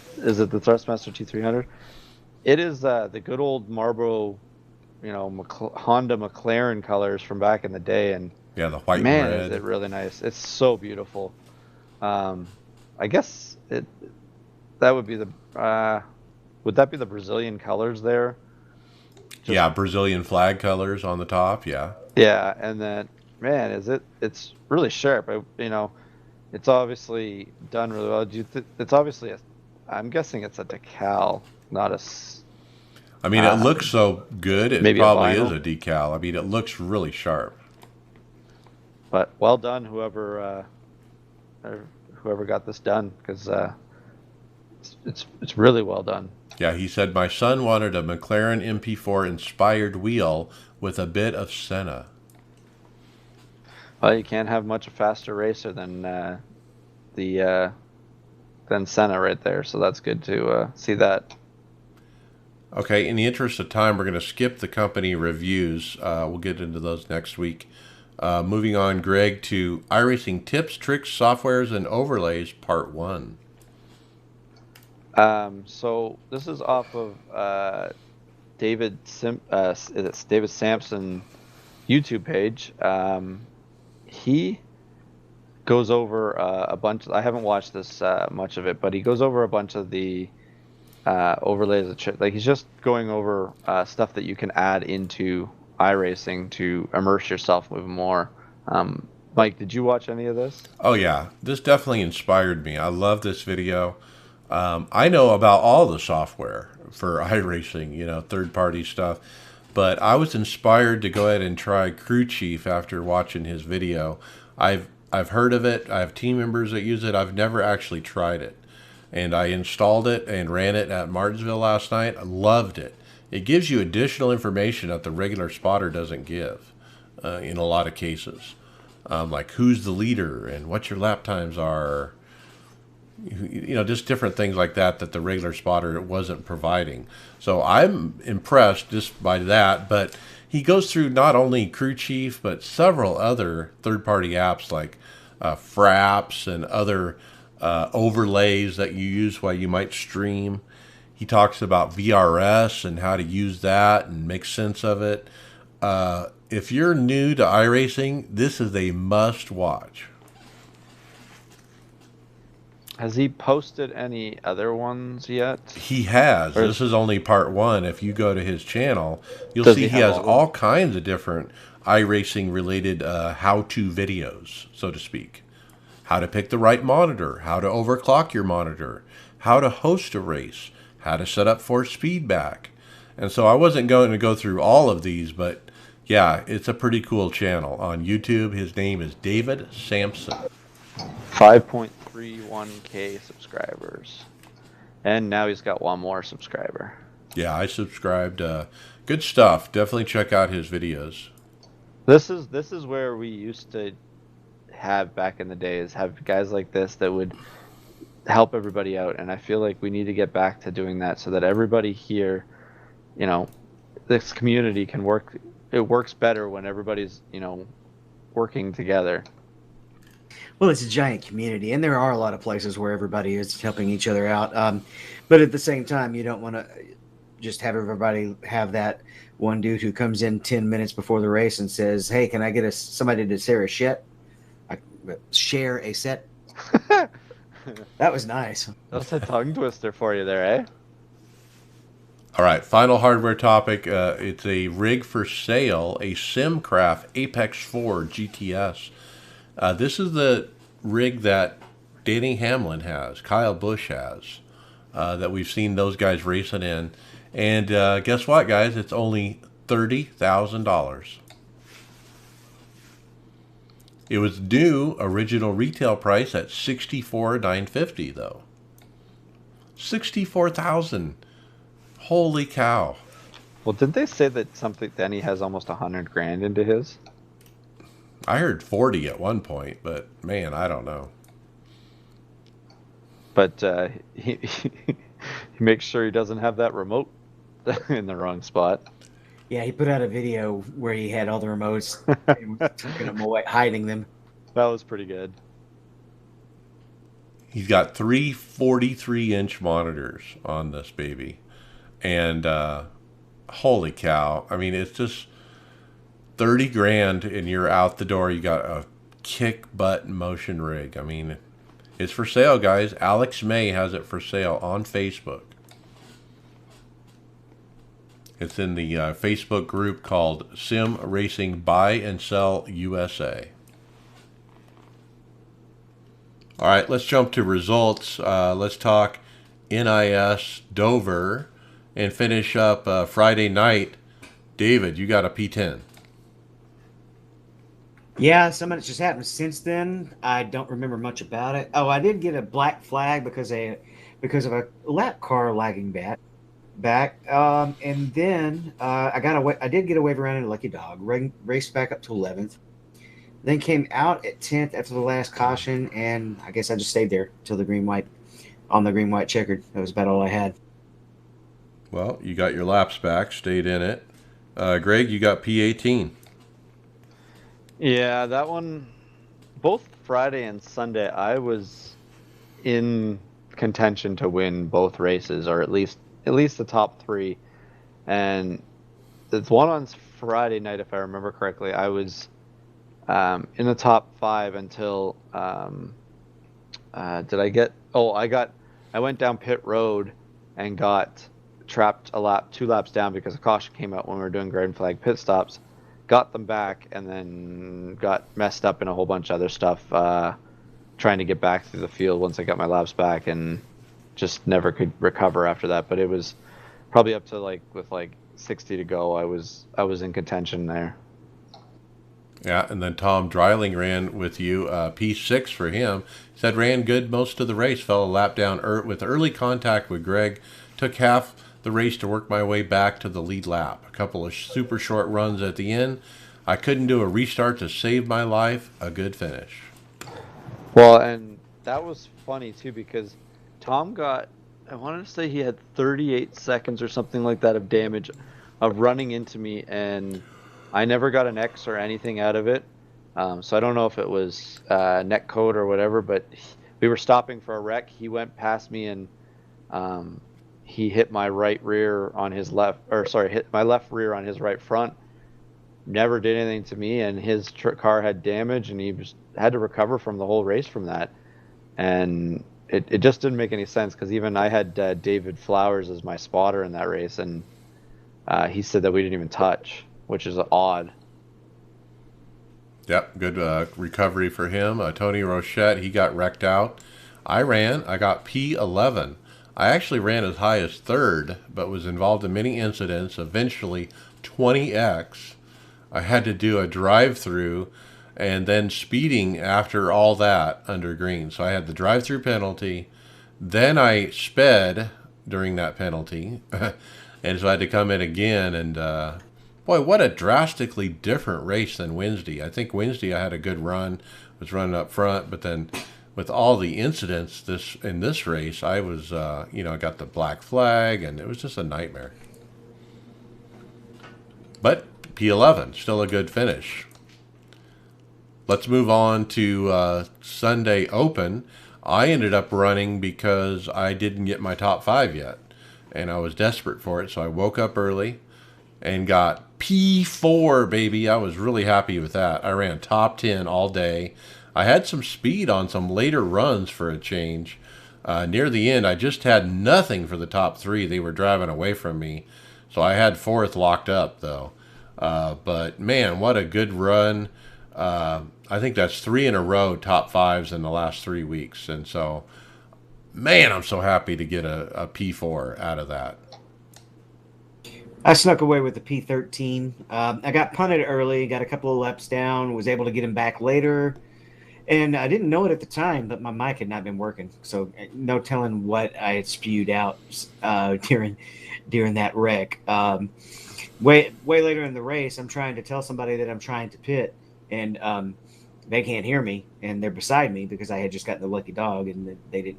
the Thrustmaster T300? It is the good old Marlboro, Honda McLaren colors from back in the day, and Yeah, the white man, and is red. it really nice. It's so beautiful. I guess that would be would that be the Brazilian colors there? Yeah, Brazilian flag colors on the top. Yeah. Yeah, and then man, it's really sharp. It's obviously done really well. It's obviously I'm guessing it's a decal, not a. I mean, it looks so good. It maybe probably a is vinyl. a decal. I mean, it looks really sharp. But well done, whoever got this done, because it's really well done. Yeah, he said, my son wanted a McLaren MP4 inspired wheel with a bit of Senna. Well, you can't have much a faster racer than Senna right there, so that's good to see that. Okay, in the interest of time, we're going to skip the company reviews. We'll get into those next week. Moving on, Greg, to iRacing tips, tricks, softwares, and overlays, part 1. So this is off of David Sampson YouTube page. He goes over a bunch. I haven't watched this much of it, but he goes over a bunch of the overlays. Like he's just going over stuff that you can add into iRacing to immerse yourself even more. Mike, did you watch any of this? Oh, yeah. This definitely inspired me. I love this video. I know about all the software for iRacing, third-party stuff. But I was inspired to go ahead and try Crew Chief after watching his video. I've heard of it. I have team members that use it. I've never actually tried it. And I installed it and ran it at Martinsville last night. I loved it. It gives you additional information that the regular spotter doesn't give in a lot of cases. Like who's the leader and what your lap times are. Just different things like that the regular spotter wasn't providing. So I'm impressed just by that. But he goes through not only Crew Chief, but several other third-party apps like Fraps and other overlays that you use while you might stream. He talks about VRS and how to use that and make sense of it. If you're new to iRacing, this is a must-watch. Has he posted any other ones yet? He has. Or This is only part 1. If you go to his channel, you'll Does see he he have has all of all kinds of different iRacing related how-to videos, so to speak. How to pick the right monitor, how to overclock your monitor, how to host a race, how to set up force feedback. And so I wasn't going to go through all of these, but yeah, it's a pretty cool channel on YouTube. His name is David Sampson. 5.31K subscribers, and now he's got one more subscriber. Yeah, I subscribed. Good stuff. Definitely check out his videos. This is where we used to have back in the days, have guys like this that would help everybody out, and I feel like we need to get back to doing that so that everybody here, this community can work. It works better when everybody's working together. Well, it's a giant community, and there are a lot of places where everybody is helping each other out. But at the same time, you don't want to just have everybody have that one dude who comes in 10 minutes before the race and says, "Hey, can I get somebody to share a set?" That was nice. That's a tongue twister for you there, eh? All right, final hardware topic. It's a rig for sale, a Simcraft Apex 4 GTS. This is the rig that Danny Hamlin has, Kyle Busch has. that we've seen those guys racing in. And guess what, guys? It's only $30,000. It was new original retail price at $64,950 though. $64,000. Holy cow! Well, did they say that something? Then he has almost 100 grand into his. I heard 40 at one point, but man, I don't know. But he makes sure he doesn't have that remote in the wrong spot. Yeah, he put out a video where he had all the remotes and was taking them away, hiding them. That was pretty good. He's got three 43-inch monitors on this baby. And holy cow. I mean, it's just 30 grand and you're out the door. You got a kick butt motion rig. I mean, it's for sale, guys. Alex May has it for sale on Facebook. It's in the Facebook group called Sim Racing Buy and Sell USA. All right, let's jump to results. Let's talk NIS Dover and finish up Friday night. David, you got a P10. Yeah, some of it's just happened since then. I don't remember much about it. Oh, I did get a black flag because of a lap car lagging back. And then I did get a wave around in a lucky dog. Raced back up to 11th. Then came out at 10th after the last caution, and I guess I just stayed there till the green white checkered. That was about all I had. Well, you got your laps back, stayed in it. Greg, you got P18. Yeah, that one, both Friday and Sunday, I was in contention to win both races, or at least the top three. And the one on Friday night, if I remember correctly, I was in the top five until I went down pit road and got trapped 2 laps down because a caution came out when we were doing green flag pit stops. Got them back and then got messed up in a whole bunch of other stuff trying to get back through the field once I got my laps back, and just never could recover after that. But it was probably up to with 60 to go. I was in contention there. Yeah, and then Tom Dreiling ran with you, P6 for him. He said ran good most of the race, fell a lap down with early contact with Greg. Took half the race to work my way back to the lead lap. A couple of super short runs at the end. I couldn't do a restart to save my life. A good finish. Well, and that was funny too because Tom got, I wanted to say he had 38 seconds or something like that of damage of running into me, and I never got an X or anything out of it. So I don't know if it was net code or whatever, but we were stopping for a wreck. He went past me and he hit my right rear on his hit my left rear on his right front. Never did anything to me, and his car had damage, and he had to recover from the whole race from that. And it just didn't make any sense because even I had David Flowers as my spotter in that race, and he said that we didn't even touch, which is odd. Yep, good recovery for him. Tony Rochette, he got wrecked out. I got P11. I actually ran as high as third, but was involved in many incidents, eventually 20X. I had to do a drive-through and then speeding after all that under green. So I had the drive-through penalty. Then I sped during that penalty. And so I had to come in again. And boy, what a drastically different race than Wednesday. I think Wednesday I had a good run, was running up front, but then with all the incidents in this race, I was, I got the black flag, and it was just a nightmare. But P11, still a good finish. Let's move on to Sunday Open. I ended up running because I didn't get my top 5 yet, and I was desperate for it, so I woke up early and got P4, baby. I was really happy with that. I ran top 10 all day. I had some speed on some later runs for a change. Near the end, I just had nothing for the top 3. They were driving away from me. So I had 4th locked up, though. But, man, what a good run. I think that's 3 in a row top 5s in the last 3 weeks. And so man, I'm so happy to get a P4 out of that. I snuck away with the P13. I got punted early, got a couple of laps down, was able to get him back later. And I didn't know it at the time, but my mic had not been working. So no telling what I had spewed out during that wreck. Way later in the race, I'm trying to tell somebody that I'm trying to pit, and they can't hear me, and they're beside me because I had just gotten the lucky dog, and they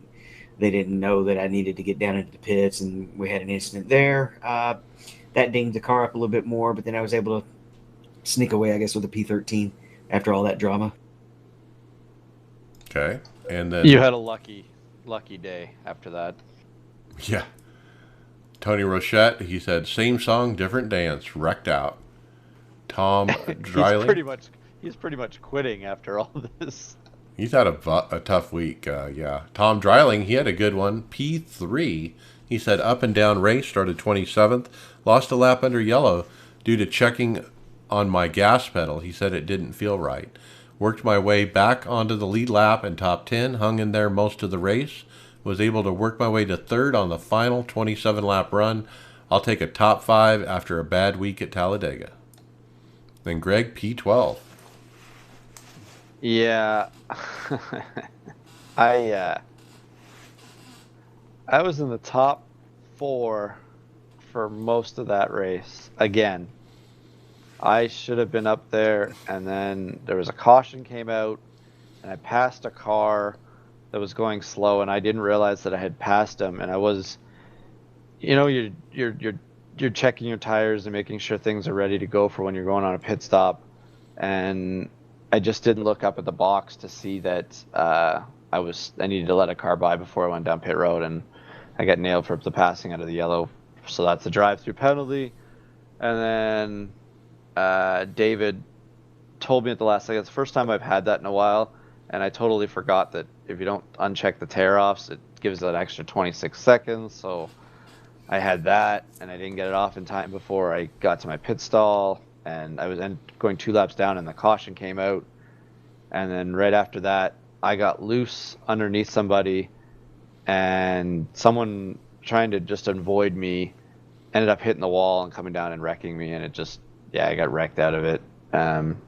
didn't know that I needed to get down into the pits, and we had an incident there. That dinged the car up a little bit more, but then I was able to sneak away, I guess, with a P13 after all that drama. Okay, and then You had a lucky day after that. yeah, Tony Rochette, he said, same song, different dance, wrecked out. Tom Dreiling, he's pretty much quitting after all this. he's had a tough week. Yeah, Tom Dreiling, he had a good one. P3, he said, up and down race, started 27th, lost a lap under yellow due to checking on my gas pedal. He said it didn't feel right. Worked my way back onto the lead lap and top 10, hung in there most of the race, was able to work my way to third on the final 27-lap run. I'll take a top 5 after a bad week at Talladega. Then Greg, P12. Yeah, I was in the top 4 for most of that race. Again, I should have been up there, and then there was a caution came out, and I passed a car that was going slow, and I didn't realize that I had passed him. And I was, you're checking your tires and making sure things are ready to go for when you're going on a pit stop, and I just didn't look up at the box to see that I needed to let a car by before I went down pit road, and I got nailed for the passing out of the yellow. So that's a drive-through penalty, and then. David told me at the last second. It's the first time I've had that in a while, and I totally forgot that if you don't uncheck the tear-offs, it gives that extra 26 seconds. So I had that, and I didn't get it off in time before I got to my pit stall, and I was going 2 laps down, and the caution came out. And then right after that, I got loose underneath somebody, and someone trying to just avoid me ended up hitting the wall and coming down and wrecking me, and it just... Yeah, I got wrecked out of it.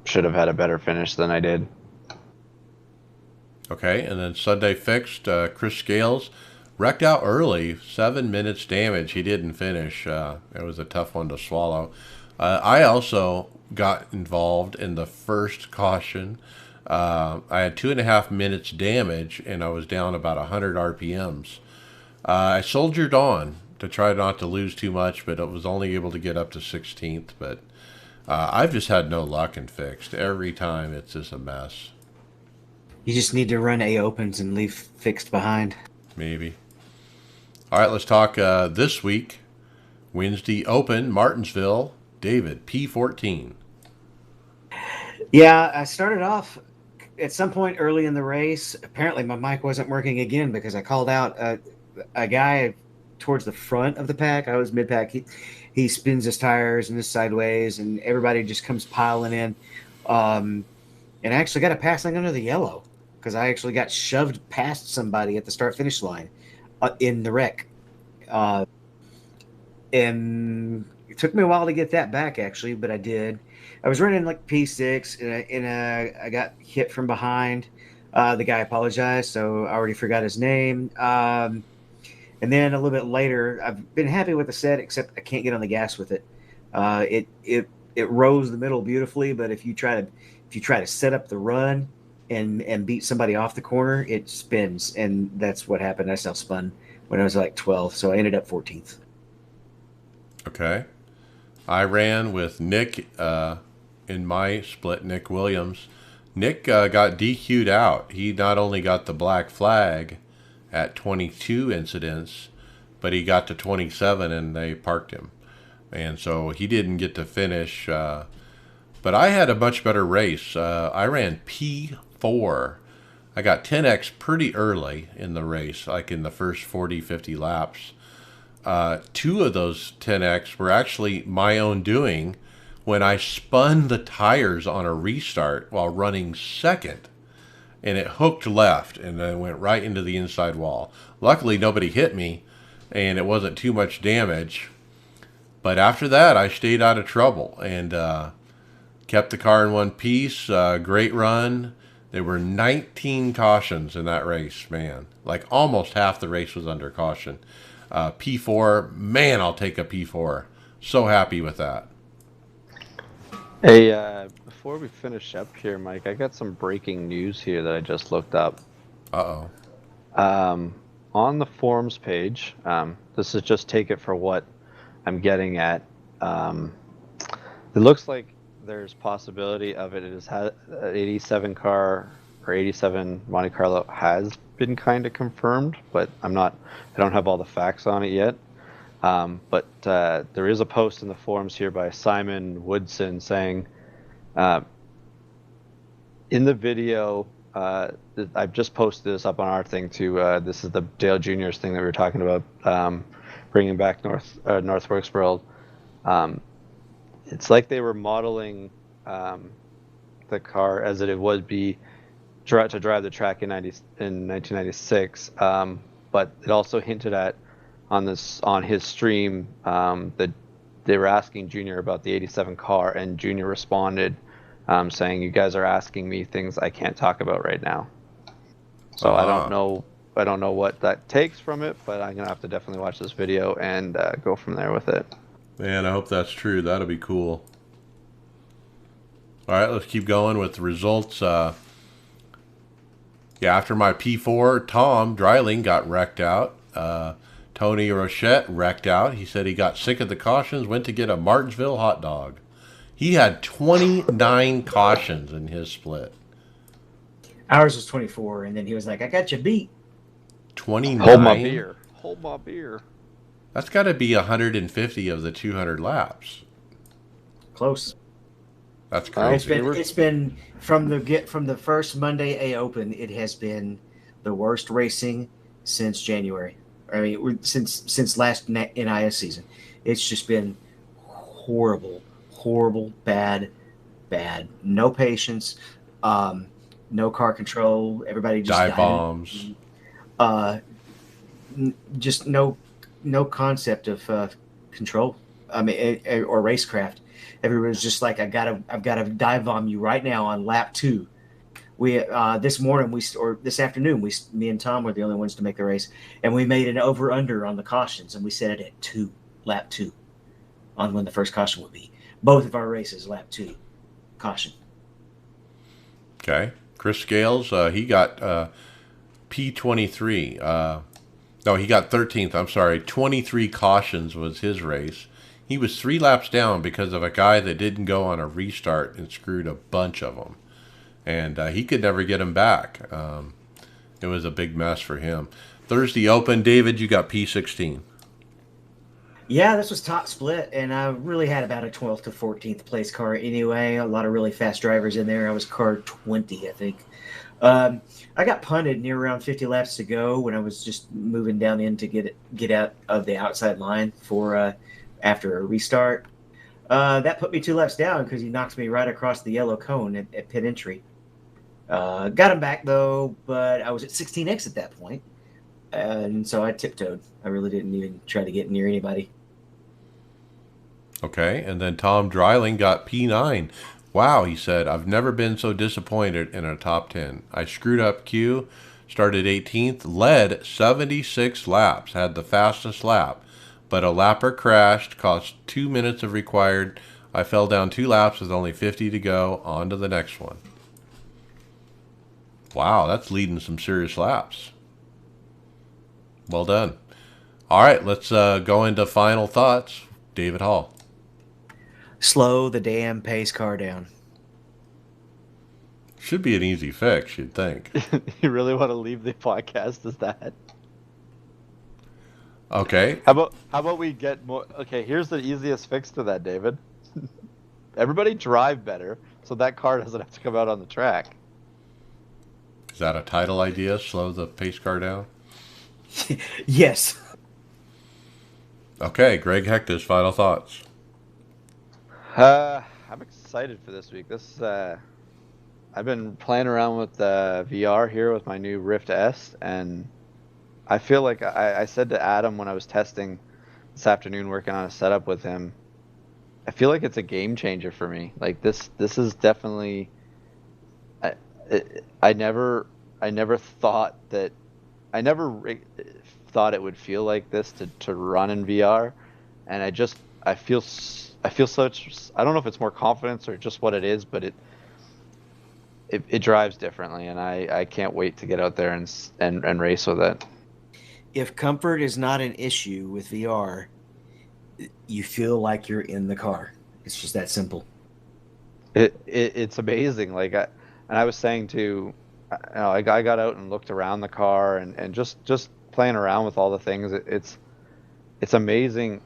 Should have had a better finish than I did. Okay, and then Sunday fixed. Chris Scales wrecked out early, 7 minutes damage. He didn't finish. It was a tough one to swallow. I also got involved in the first caution. I had 2.5 minutes damage, and I was down about 100 RPMs. I soldiered on to try not to lose too much, but I was only able to get up to 16th. But I've just had no luck in fixed. Every time it's just a mess. You just need to run A opens and leave fixed behind. Maybe. All right, let's talk this week. Wednesday Open, Martinsville. David, P14. Yeah, I started off at some point early in the race. Apparently my mic wasn't working again because I called out a guy towards the front of the pack. I was mid-pack. He spins his tires and his sideways, and everybody just comes piling in. And I actually got a passing under the yellow because I actually got shoved past somebody at the start-finish line in the wreck. And it took me a while to get that back, actually, but I did. I was running like P6, and I got hit from behind. The guy apologized, so I already forgot his name. And then a little bit later, I've been happy with the set, except I can't get on the gas with it. It rose the middle beautifully, but if you try to set up the run and beat somebody off the corner, it spins, and that's what happened. I self-spun when I was like 12, so I ended up 14th. Okay. I ran with Nick in my split, Nick Williams. Nick got DQ'd out. He not only got the black flag at 22 incidents, but he got to 27 and they parked him. And so he didn't get to finish. But I had a much better race. I ran P4. I got 10X pretty early in the race, like in the first 40, 50 laps. 2 of those 10X were actually my own doing when I spun the tires on a restart while running second. and it hooked left and then went right into the inside wall. Luckily, nobody hit me, and it wasn't too much damage. But after that, I stayed out of trouble and kept the car in one piece. Great run. There were 19 cautions in that race, man. Like almost half the race was under caution. P4, man, I'll take a P4. So happy with that. Hey, before we finish up here, Mike, I got some breaking news here that I just looked up. Uh-oh. On the forums page, this is just take it for what I'm getting at. It looks like there's possibility of it. It is 87 car or 87 Monte Carlo has been kind of confirmed, but I don't have all the facts on it yet. But there is a post in the forums here by Simon Woodson saying, in the video, I've just posted this up on our thing too. This is the Dale Jr.'s thing that we were talking about, bringing back North Wilkesboro. It's like they were modeling the car as it would be to drive the track in 1996. But it also hinted at on his stream that they were asking Junior about the 87 car, and Junior responded saying, "You guys are asking me things I can't talk about right now." So I don't know what that takes from it, but I'm gonna have to definitely watch this video and go from there with it. Man, I hope that's true. That'll be cool. All right, let's keep going with the results. After my P4, Tom Dreiling got wrecked out. Tony Rochette wrecked out. He said he got sick of the cautions, went to get a Martinsville hot dog. He had 29 cautions in his split. Ours was 24, and then he was like, "I got you beat." 29? Hold my beer. Hold my beer. That's got to be 150 of the 200 laps. Close. That's crazy. It's been from the first Monday A Open. It has been the worst racing since January. I mean, since last NIS season. It's just been horrible, bad. No patience, no car control. Everybody just dive bombs. Just no concept of control. I mean, or racecraft. Everybody's just like, I've got to dive bomb you right now on lap 2. We this afternoon, me and Tom were the only ones to make the race, and we made an over under on the cautions, and we set it at lap 2, on when the first caution would be. Both of our races, lap 2, caution. Okay, Chris Scales, he got P23. No, he got 13th. I'm sorry, 23 cautions was his race. He was 3 laps down because of a guy that didn't go on a restart and screwed a bunch of them. And he could never get him back. It was a big mess for him. Thursday Open, David, you got P16. Yeah, this was top split, and I really had about a 12th to 14th place car anyway. A lot of really fast drivers in there. I was car 20, I think. I got punted near around 50 laps to go when I was just moving down in to get out of the outside line for after a restart. That put me 2 laps down because he knocked me right across the yellow cone at pit entry. Got him back though, but I was at 16X at that point, and so I tiptoed. I really didn't even try to get near anybody. Okay, and then Tom Dreiling got P9. Wow, he said, I've never been so disappointed in a top 10. I screwed up Q, started 18th, led 76 laps, had the fastest lap, but a lapper crashed, cost 2 minutes of required. I fell down 2 laps with only 50 to go, on to the next one. Wow, that's leading some serious laps. Well done. All right, let's go into final thoughts. David Hall. Slow the damn pace car down. Should be an easy fix, you'd think. You really want to leave the podcast as that? Okay. How about we get more? Okay, here's the easiest fix to that, David. Everybody drive better, so that car doesn't have to come out on the track. Is that a title idea? Slow the pace car down? Yes. Okay, Greg Hector's final thoughts. I'm excited for this week. I've been playing around with the VR here with my new Rift S, and I feel like I said to Adam when I was testing this afternoon, working on a setup with him, I feel like it's a game changer for me. Like this is definitely. I, I never thought that I never thought it would feel like this to run in VR, and I feel such. I don't know if it's more confidence or just what it is, but it drives differently, and I can't wait to get out there and race with it. If comfort is not an issue with VR, you feel like you're in the car. It's just that simple. It's amazing. And I was saying to, I got out and looked around the car and just playing around with all the things. It's amazing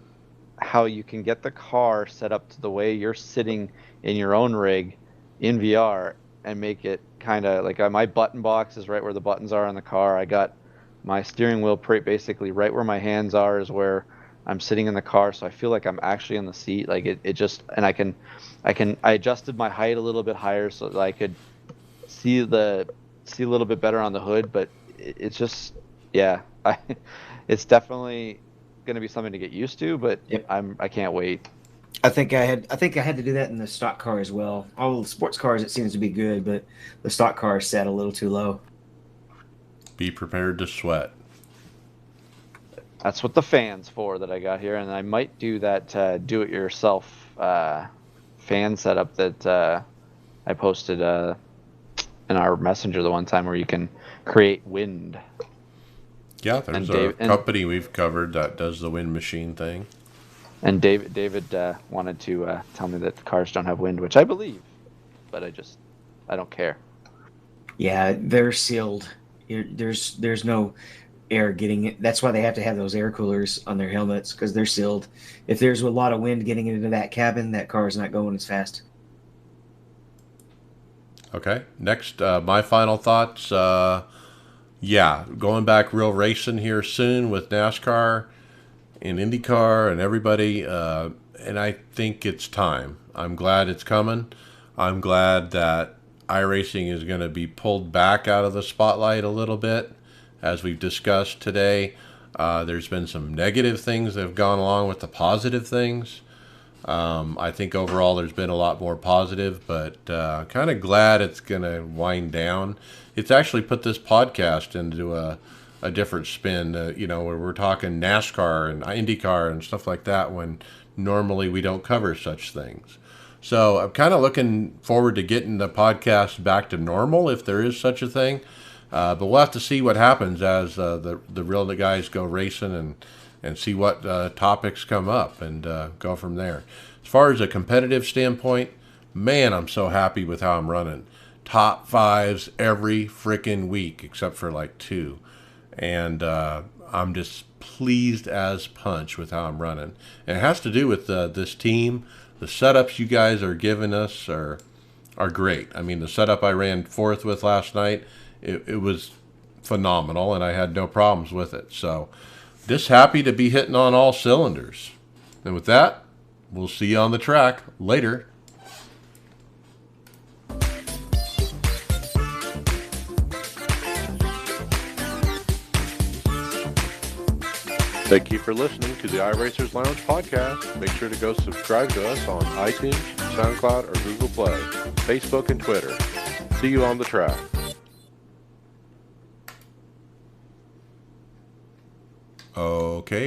how you can get the car set up to the way you're sitting in your own rig in VR and make it kind of like my button box is right where the buttons are on the car. I got my steering wheel basically right where my hands are is where I'm sitting in the car, so I feel like I'm actually in the seat. Like it just, and I adjusted my height a little bit higher so that I could see a little bit better on the hood. But it's just, yeah, it's definitely going to be something to get used to. But Yep. I can't wait. I think I had to do that in the stock car as well. All the sports cars, it seems to be good, but the stock car is set a little too low. Be prepared to sweat. That's what the fan's for that I got here, and I might do that do-it-yourself fan setup that I posted in our messenger the one time where you can create wind. Yeah, there's a company we've covered that does the wind machine thing. And David wanted to tell me that cars don't have wind, which I believe, but I don't care. Yeah, they're sealed. There's no air getting it. That's why they have to have those air coolers on their helmets, because they're sealed. If there's a lot of wind getting into that cabin, that car is not going as fast. Okay, next, my final thoughts. Going back real racing here soon with NASCAR and IndyCar and everybody, and I think it's time. I'm glad it's coming. I'm glad that iRacing is going to be pulled back out of the spotlight a little bit, as we've discussed today. There's been some negative things that have gone along with the positive things. I think overall there's been a lot more positive, but kind of glad it's going to wind down. It's actually put this podcast into a different spin, where we're talking NASCAR and IndyCar and stuff like that when normally we don't cover such things. So I'm kind of looking forward to getting the podcast back to normal, if there is such a thing. But we'll have to see what happens as the real guys go racing and see what topics come up and go from there. As far as a competitive standpoint, man, I'm so happy with how I'm running. Top fives every freaking week, except for like 2. And I'm just pleased as punch with how I'm running. And it has to do with this team. The setups you guys are giving us are great. I mean, the setup I ran 4th with last night, it was phenomenal, and I had no problems with it. So just happy to be hitting on all cylinders. And with that, we'll see you on the track later. Thank you for listening to the iRacers Lounge podcast. Make sure to go subscribe to us on iTunes, SoundCloud, or Google Play, Facebook, and Twitter. See you on the track. Okay.